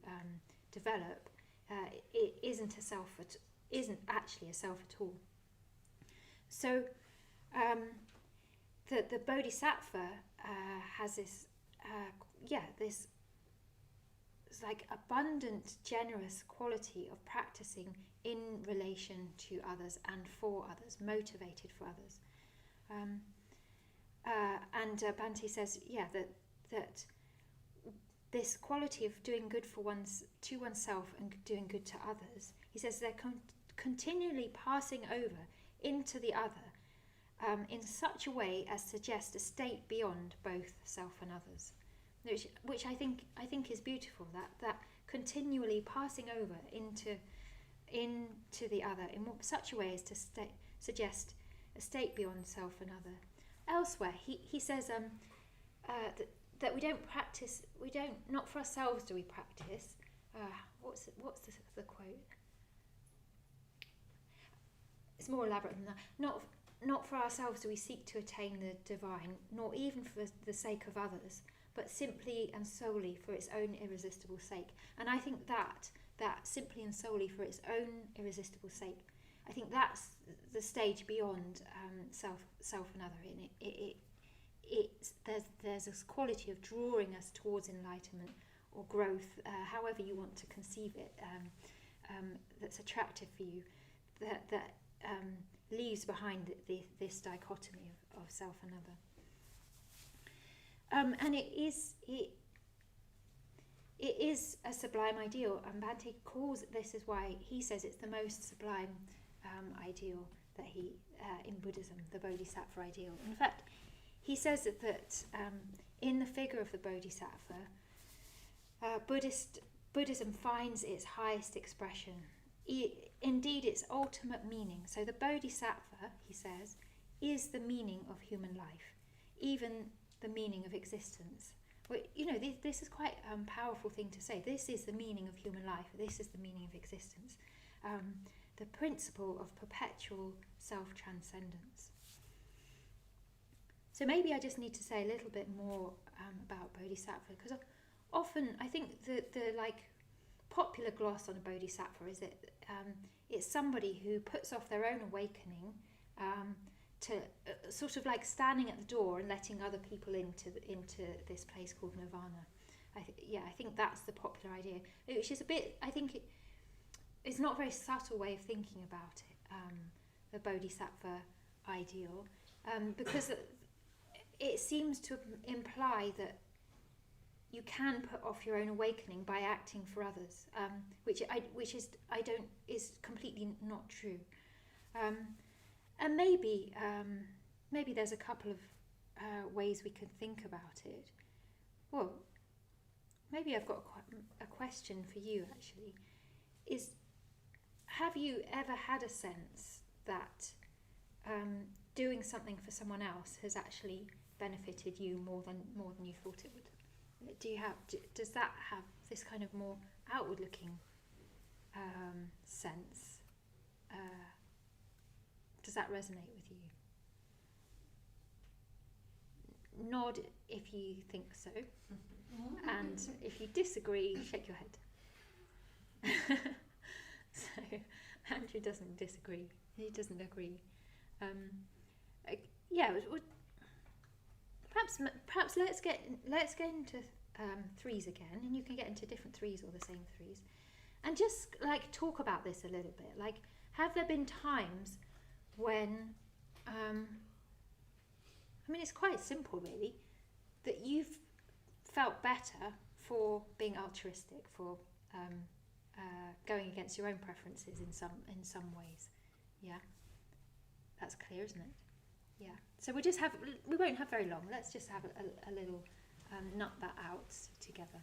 develop, it isn't actually a self at all. So the Bodhisattva has this this like abundant, generous quality of practicing in relation to others and for others, motivated for others. And Bhante says, that this quality of doing good to oneself and doing good to others, he says they're continually passing over into the other in such a way as suggest a state beyond both self and others, which I think is beautiful. That continually passing over into the other in such a way as to suggest a state beyond self and other. Elsewhere, he says that we don't practice. Not for ourselves do we practice. What's the quote? It's more elaborate than that. Not for ourselves do we seek to attain the divine, nor even for the sake of others, but simply and solely for its own irresistible sake. And I think that simply and solely for its own irresistible sake, I think that's the stage beyond self and other. In there's this quality of drawing us towards enlightenment or growth, however you want to conceive it, that's attractive for you, that leaves behind this dichotomy of self and other. And it is a sublime ideal, and Bhante calls it, this is why he says it's the most sublime ideal that he in Buddhism, the Bodhisattva ideal. In fact, he says that in the figure of the Bodhisattva, Buddhism finds its highest expression, indeed its ultimate meaning. So the Bodhisattva, he says, is the meaning of human life, even the meaning of existence. Well, this is quite a powerful thing to say. This is the meaning of human life. This is the meaning of existence. The principle of perpetual self-transcendence. So maybe I just need to say a little bit more about Bodhisattva, because often I think the popular gloss on a Bodhisattva is that it's somebody who puts off their own awakening to sort of like standing at the door and letting other people into this place called Nirvana. I think that's the popular idea, which is a bit, I think it's not a very subtle way of thinking about it, the Bodhisattva ideal, because it seems to imply that you can put off your own awakening by acting for others, which is completely not true. And maybe there's a couple of ways we could think about it. Well, maybe I've got a question for you actually. is, have you ever had a sense that doing something for someone else has actually benefited you more than you thought it would? Does that have this kind of more outward looking sense? Does that resonate with you? Nod if you think so, and if you disagree, shake your head. So Andrew doesn't disagree. He doesn't agree. Perhaps let's get into threes again, and you can get into different threes or the same threes, and just like talk about this a little bit. Like, have there been times when, it's quite simple really, that you've felt better for being altruistic, for going against your own preferences in some ways. Yeah, that's clear, isn't it? Yeah. So we won't have very long. Let's just have a little nut that out together.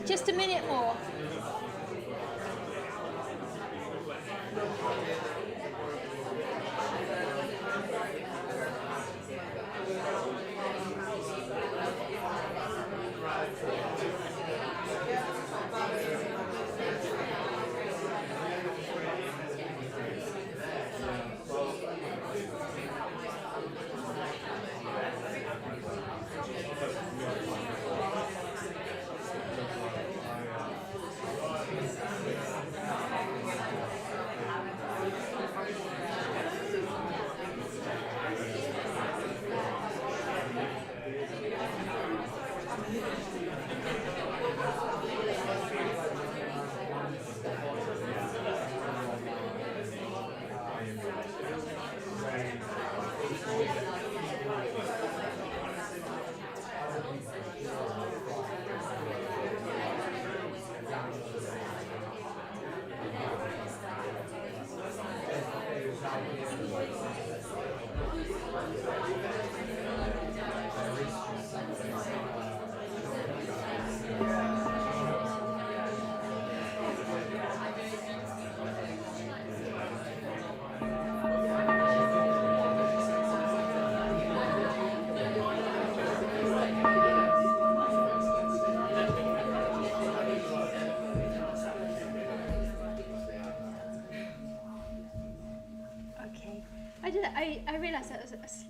Just a minute more.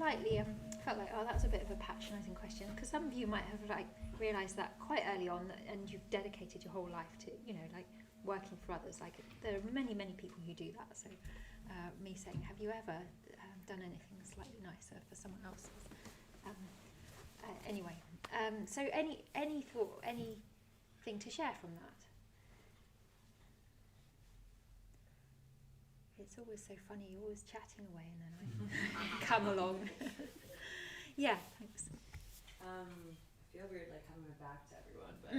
slightly felt like, oh, that's a bit of a patronising question, because some of you might have like realised that quite early on, and you've dedicated your whole life to, you know, like working for others. Like there are many people who do that. So me saying, have you ever done anything slightly nicer for someone else? Anyway, so any thought, anything to share from that? It's always so funny, you're always chatting away and then I come along. Yeah, thanks. I feel weird like having my back to everyone, but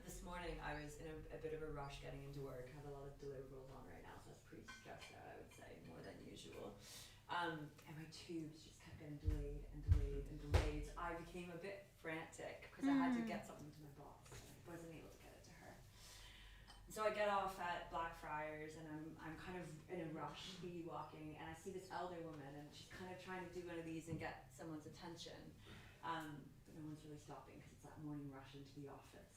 this morning I was in a bit of a rush getting into work. I have a lot of deliverables on right now, so I was pretty stressed out, I would say, more than usual. And my tubes just kept getting delayed and delayed and delayed. So I became a bit frantic because I had to get something to my boss and I wasn't able to get it to her. So I get off at Blackfriars and I'm kind of in a rush, speedy walking, and I see this elder woman and she's kind of trying to do one of these and get someone's attention. But no one's really stopping because it's that morning rush into the office.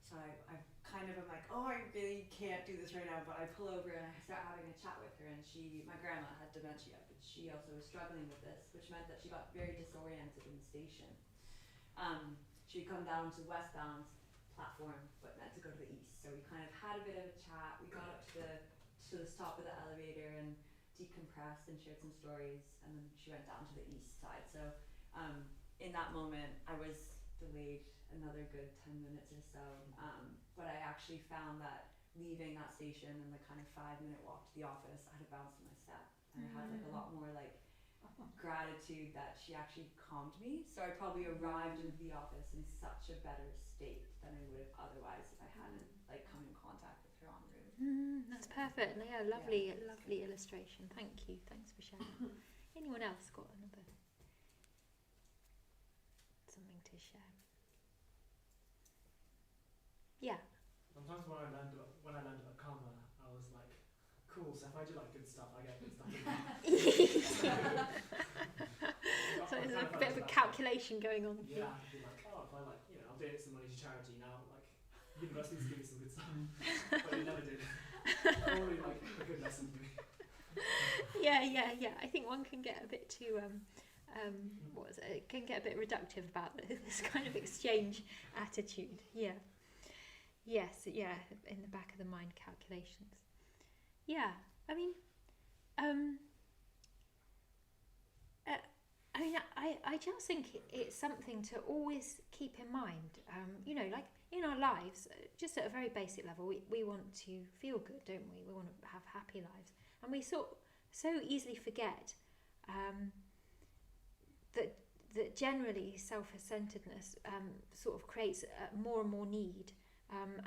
So I kind of am like, oh, I really can't do this right now, but I pull over and I start having a chat with her, and my grandma had dementia, but she also was struggling with this, which meant that she got very disoriented in the station. She'd come down to westbound platform, but meant to go to the east. So we kind of had a bit of a chat. We got up to the top of the elevator and decompressed and shared some stories, and then she went down to the east side. So in that moment, I was delayed another good 10 minutes or so, but I actually found that leaving that station and the kind of 5-minute walk to the office, I had a bounce in my step, and I had like a lot more like gratitude that she actually calmed me. So I probably arrived into the office in such a better state than I would have otherwise if I hadn't like come in contact with her en route. That's perfect. Yeah, lovely illustration. Thank you. Thanks for sharing. Anyone else got another something to share? Yeah. Sometimes when I land at karma, I was like, cool, so if I do like good stuff, I get good stuff. So there's a bit of a calculation going on. Yeah, I'd be like, oh, if I like, you know, I'll donate some money to charity now, like, universities give me some good stuff. But it never did. Probably like a good lesson for me. Yeah. I think one can get a bit too it can get a bit reductive about this kind of exchange attitude. Yeah. Yes, yeah, in the back of the mind calculations. Yeah, I mean, I just think it's something to always keep in mind. You know, like in our lives, just at a very basic level, we want to feel good, don't we? We want to have happy lives, and we so easily forget that generally self-centeredness sort of creates more and more need.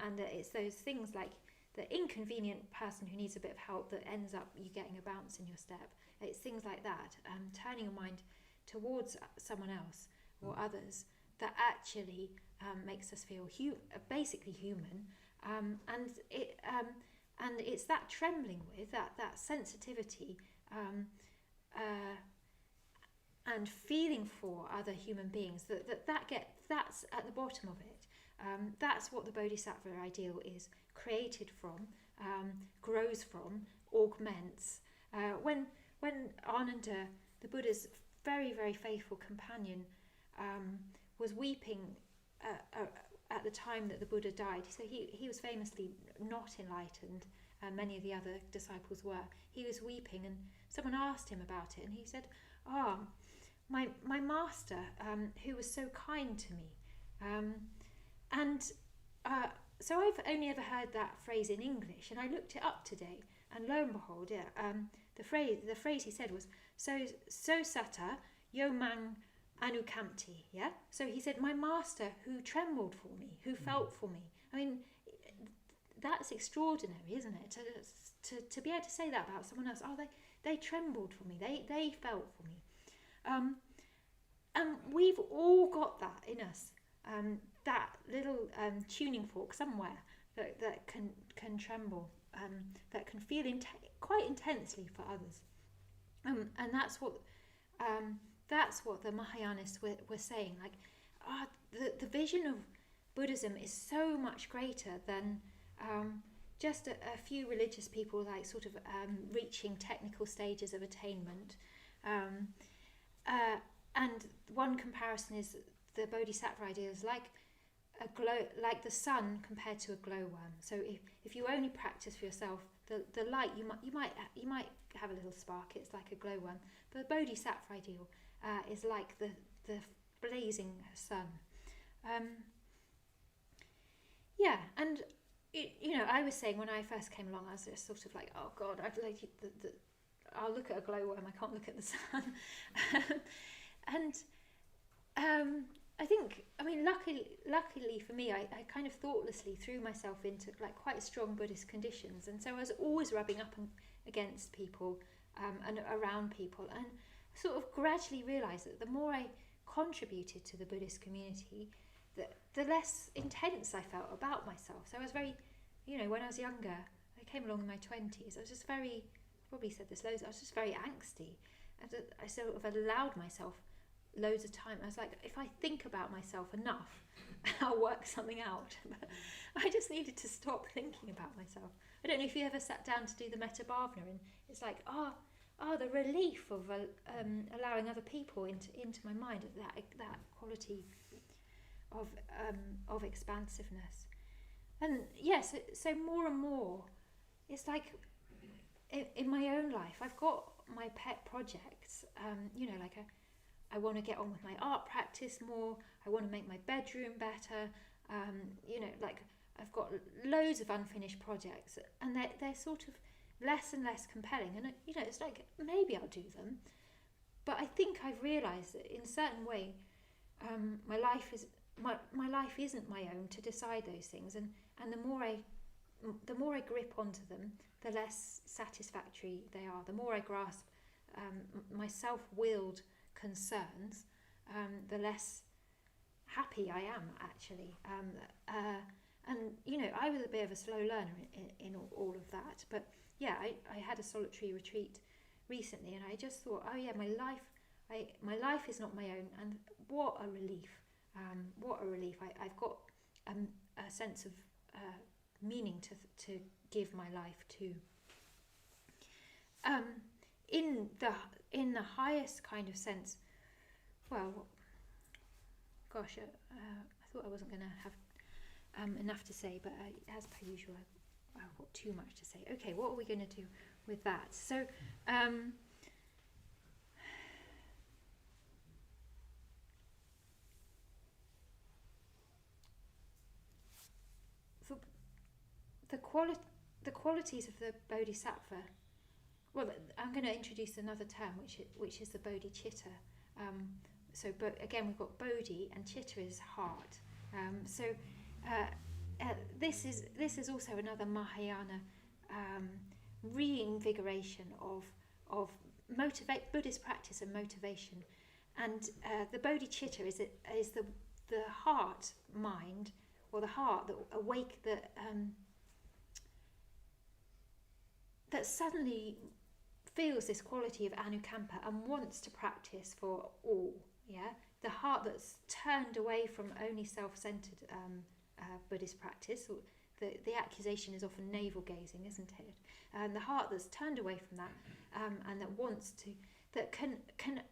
And that it's those things like the inconvenient person who needs a bit of help that ends up you getting a bounce in your step. It's things like that, turning your mind towards someone else or others that actually makes us feel basically human. And it's that trembling with that sensitivity and feeling for other human beings that's at the bottom of it. That's what the Bodhisattva ideal is created from, grows from, augments. When Ananda, the Buddha's very, very faithful companion, was weeping at the time that the Buddha died, so he was famously not enlightened, many of the other disciples were. He was weeping, and someone asked him about it, and he said, my master, who was so kind to me. So I've only ever heard that phrase in English, and I looked it up today, and lo and behold, the phrase he said was so sata yo mang anukamti. Yeah. So he said, my master who trembled for me, who felt for me. I mean, that's extraordinary, isn't it? To be able to say that about someone else. Oh, they trembled for me. They felt for me. And we've all got that in us. That little tuning fork somewhere that can tremble, that can feel quite intensely for others, and that's what the Mahayanists were saying. Like, the vision of Buddhism is so much greater than just a few religious people, like sort of reaching technical stages of attainment. And one comparison is the Bodhisattva idea is like like the sun compared to a glowworm. So if you only practice for yourself, the light you might have a little spark. It's like a glowworm. But the Bodhisattva ideal is like the blazing sun. Yeah, and I was saying when I first came along, I was just sort of like, oh God, I'll look at a glowworm. I can't look at the sun. I think, luckily for me, I kind of thoughtlessly threw myself into like quite strong Buddhist conditions, and so I was always rubbing up against people and around people, and sort of gradually realised that the more I contributed to the Buddhist community, the less intense I felt about myself. So I was very, when I was younger, I came along in my 20s, I was just very, probably said this loads, I was just very angsty, and I sort of allowed myself loads of time. I was like, if I think about myself enough, I'll work something out. But I just needed to stop thinking about myself. I don't know if you ever sat down to do the Metta Bhavana, and it's like, the relief of allowing other people into my mind, that quality of expansiveness. And yes, so more and more, it's like in my own life, I've got my pet projects. I want to get on with my art practice more. I want to make my bedroom better. I've got loads of unfinished projects, and they're sort of less and less compelling. And it's like maybe I'll do them, but I think I've realised that in a certain way, my life isn't my own to decide those things. And the more I grip onto them, the less satisfactory they are. The more I grasp my self-willed concerns, the less happy I am actually. I was a bit of a slow learner in all of that, but yeah, I had a solitary retreat recently, and I just thought, oh yeah, my life is not my own, and what a relief. I've got a sense of meaning to give my life to. In the highest kind of sense, well, gosh, I thought I wasn't going to have enough to say, but as per usual, I've got too much to say. Okay, what are we going to do with that? So, the qualities of the Bodhisattva. Well, I'm going to introduce another term, which is the bodhicitta. Again, we've got bodhi, and chitta is heart. This is also another Mahayana reinvigoration of Buddhist practice and motivation. And the bodhicitta is the heart mind, or the heart that suddenly feels this quality of anukampa and wants to practice for all. Yeah, the heart that's turned away from only self-centered Buddhist practice. The accusation is often navel gazing, isn't it? And the heart that's turned away from that, and that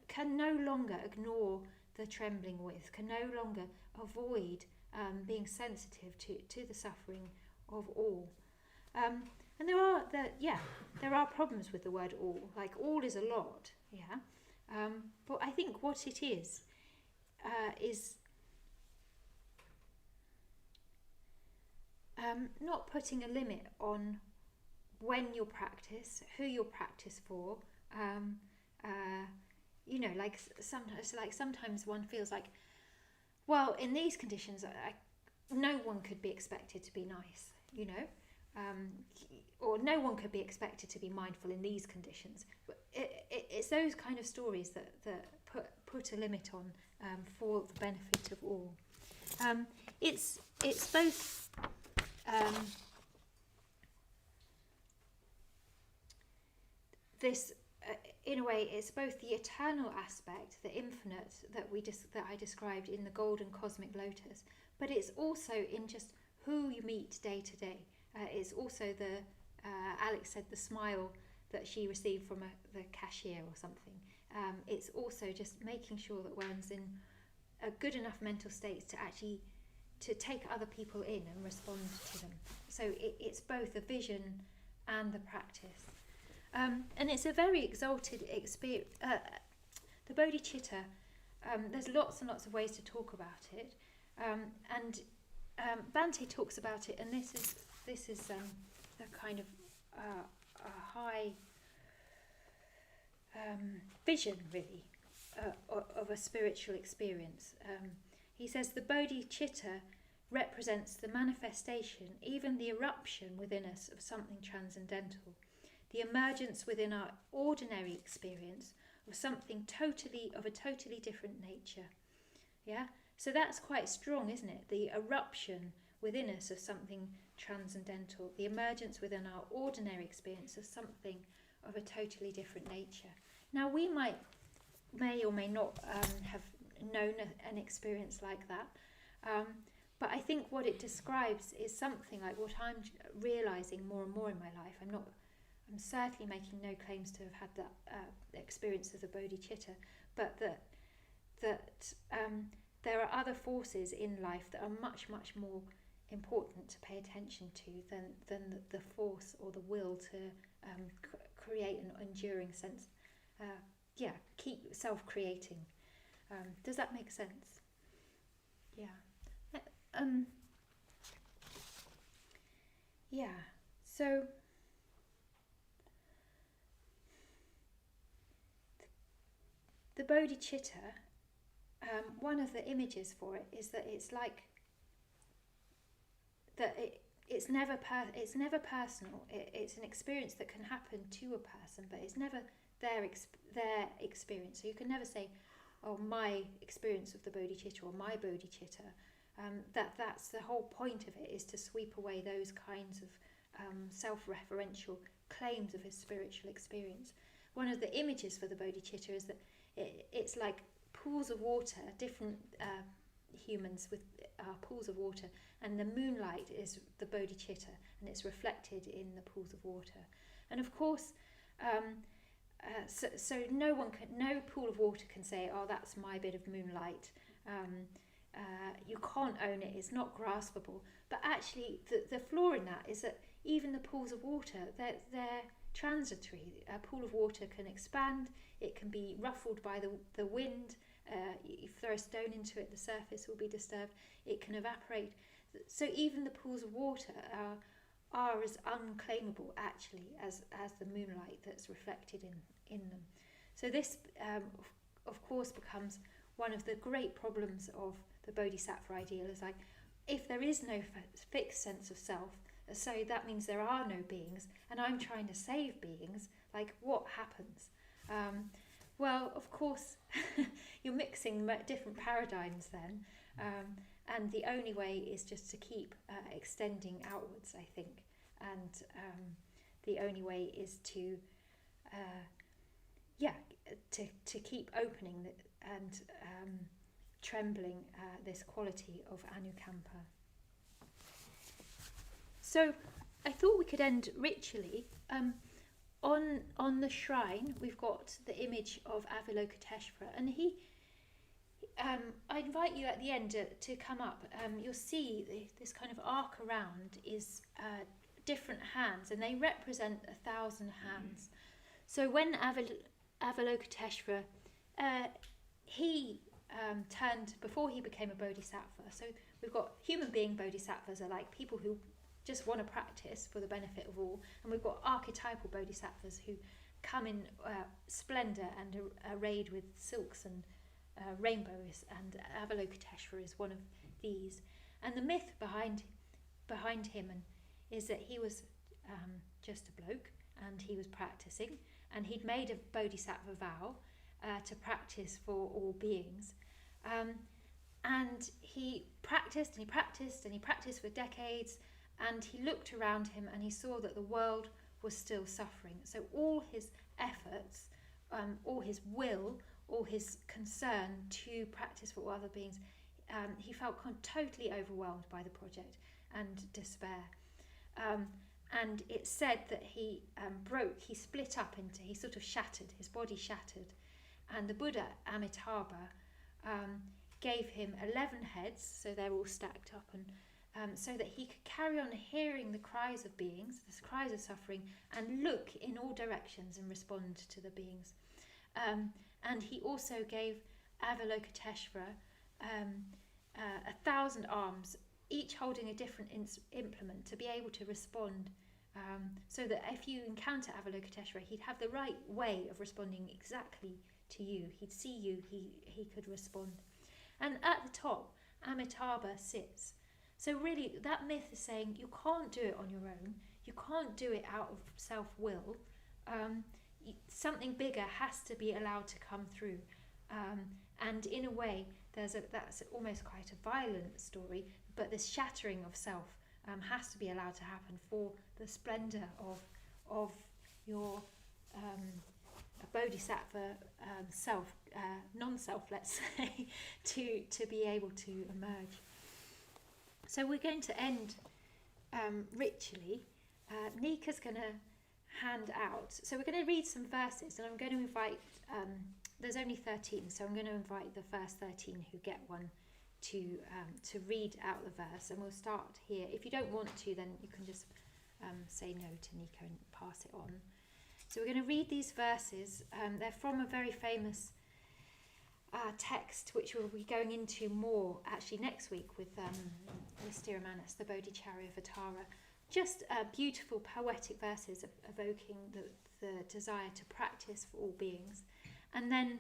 can no longer ignore the trembling with, can no longer avoid being sensitive to the suffering of all. And there are problems with the word all. Like, all is a lot, yeah. But I think what it is not putting a limit on when you'll practice, who you'll practice for. Sometimes one feels like, well, in these conditions, no one could be expected to be nice, or no one could be expected to be mindful in these conditions. It's those kind of stories that put a limit on for the benefit of all. It's both this in a way, it's both the eternal aspect, the infinite that I described in the golden cosmic lotus, but it's also in just who you meet day to day. It's also Alex said, the smile that she received from the cashier or something. it's also just making sure that one's in a good enough mental state to actually to take other people in and respond to them. So it's both the vision and the practice. And it's a very exalted experience. The bodhicitta, there's lots and lots of ways to talk about it. And Bhante talks about it, and this is a kind of a high vision, really, of a spiritual experience. He says the bodhicitta represents the manifestation, even the eruption within us of something transcendental, the emergence within our ordinary experience of something of a totally different nature. Yeah? So that's quite strong, isn't it? The eruption within us of something transcendental, the emergence within our ordinary experience of something of a totally different nature. Now, we may or may not have known an experience like that, but I think what it describes is something like what I'm realising more and more in my life. I'm certainly making no claims to have had that experience of the bodhicitta, but that there are other forces in life that are much, much more important to pay attention to than the force or the will to create an enduring sense. Keep self-creating. Does that make sense? Yeah. So the bodhicitta, one of the images for it is that it's like that it's never personal. It's an experience that can happen to a person, but it's never their experience. So you can never say, oh, my experience of the bodhicitta or my bodhicitta. That's the whole point of it, is to sweep away those kinds of self-referential claims of his spiritual experience. One of the images for the bodhicitta is that it's like pools of water, different humans with pools of water, and the moonlight is the bodhicitta, and it's reflected in the pools of water. And of course, so no pool of water can say, oh, that's my bit of moonlight. You can't own it, it's not graspable. But actually, the flaw in that is that even the pools of water, they're transitory. A pool of water can expand, it can be ruffled by the wind. You throw a stone into it, the surface will be disturbed, it can evaporate. So even the pools of water are as unclaimable, actually, as the moonlight that's reflected in them. So this, of course, becomes one of the great problems of the Bodhisattva ideal, is like, if there is no fixed sense of self, so that means there are no beings, and I'm trying to save beings, like, what happens? Well, of course, you're mixing different paradigms then, and the only way is just to keep extending outwards, I think, and the only way is to keep opening and trembling this quality of anukampa. So I thought we could end ritually. On the shrine, we've got the image of Avalokiteshvara, and I invite you at the end to come up. You'll see this kind of arc around is different hands, and they represent 1,000 hands. So when Avalokiteshvara, he turned, before he became a bodhisattva, so we've got human being bodhisattvas are like people who just want to practice for the benefit of all, and we've got archetypal bodhisattvas who come in splendour and arrayed with silks and rainbows, and Avalokiteshvara is one of these. And the myth behind him is that he was just a bloke, and he was practicing, and he'd made a bodhisattva vow to practice for all beings, and he practiced and he practiced and he practiced for decades. And he looked around him and he saw that the world was still suffering. So all his efforts, all his will, all his concern to practice for all other beings, he felt totally overwhelmed by the project and despair. And it said that he split up he sort of shattered, his body shattered. And the Buddha, Amitabha, gave him 11 heads, so they're all stacked up, and so that he could carry on hearing the cries of beings, the cries of suffering, and look in all directions and respond to the beings. And he also gave Avalokiteshvara 1,000 arms, each holding a different implement, to be able to respond, so that if you encounter Avalokiteshvara, he'd have the right way of responding exactly to you. He'd see you, he could respond. And at the top, Amitabha sits. So really, that myth is saying you can't do it on your own. You can't do it out of self-will. Something bigger has to be allowed to come through. And in a way, that's almost quite a violent story, but this shattering of self has to be allowed to happen for the splendour of your bodhisattva self, non-self, let's say, to be able to emerge. So we're going to end ritually. Nika's going to hand out. So we're going to read some verses, and I'm going to invite, there's only 13, so I'm going to invite the first 13 who get one to read out the verse, and we'll start here. If you don't want to, then you can just say no to Nika and pass it on. So we're going to read these verses. They're from a very famous text, which we'll be going into more actually next week with Stiramanas, the Bodhicharyavatara. Just beautiful poetic verses evoking the desire to practice for all beings. And then,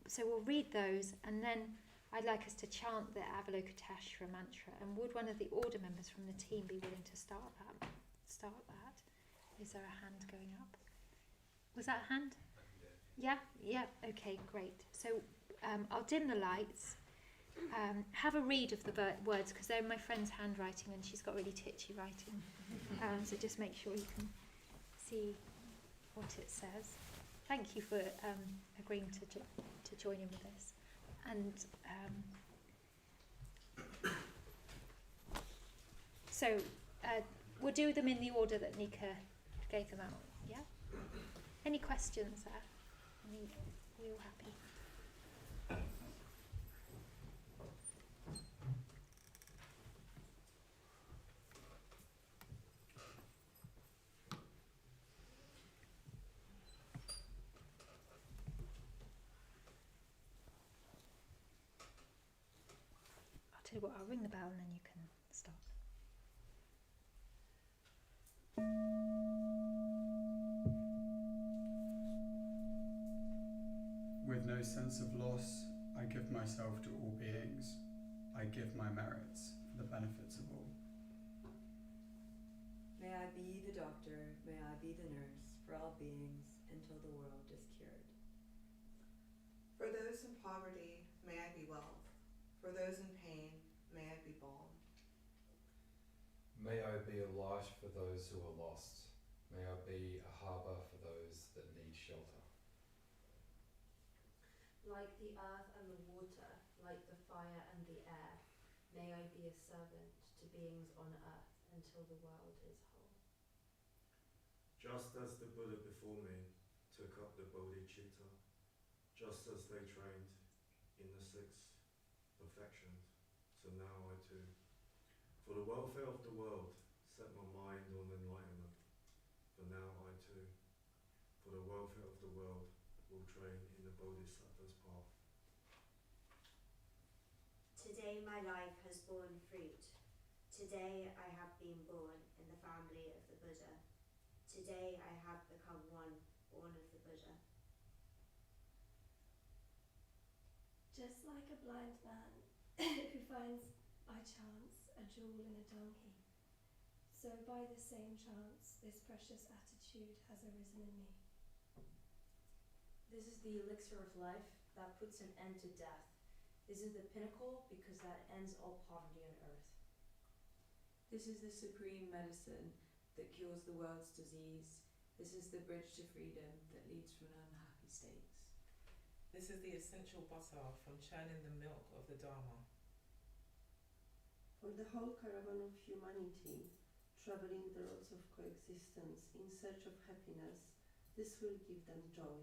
so we'll read those, and then I'd like us to chant the Avalokiteshvara mantra. And would one of the order members from the team be willing to start that? Is there a hand going up? Was that a hand? Yeah? Okay, great. So I'll dim the lights. Have a read of the words, because they're in my friend's handwriting and she's got really titchy writing. So just make sure you can see what it says. Thank you for agreeing to join in with this. And so we'll do them in the order that Nika gave them out. Yeah? Any questions there? Are we all happy? I'll tell you what, I'll ring the bell and then you can start. With no sense of loss, I give myself to all beings. I give my merits for the benefits of all. May I be the doctor, may I be the nurse for all beings until the world is cured. For those in poverty, may I be wealth. For those in pain, may I be balm. May I be a light for those who are lost. May I be a harbour for those that need shelter. Like the earth and the water, like the fire and the air, may I be a servant to beings on earth until the world is whole. Just as the Buddha before me took up the bodhicitta, just as they trained in the 6 perfections, so now I too, for the welfare of the world, set my mind on enlightenment, for now I too, for the welfare of the world, will train in the Bodhisattva's path. Today my life has borne fruit. Today I have been born in the family of the Buddha. Today I have become one born of the Buddha. Just like a blind man who finds by chance a jewel in a dung heap, so by the same chance this precious attitude has arisen in me. This is the elixir of life that puts an end to death. This is the pinnacle because that ends all poverty on earth. This is the supreme medicine that cures the world's disease. This is the bridge to freedom that leads from unhappy states. This is the essential butter from churning the milk of the Dharma. For the whole caravan of humanity, traveling the roads of coexistence in search of happiness, this will give them joy.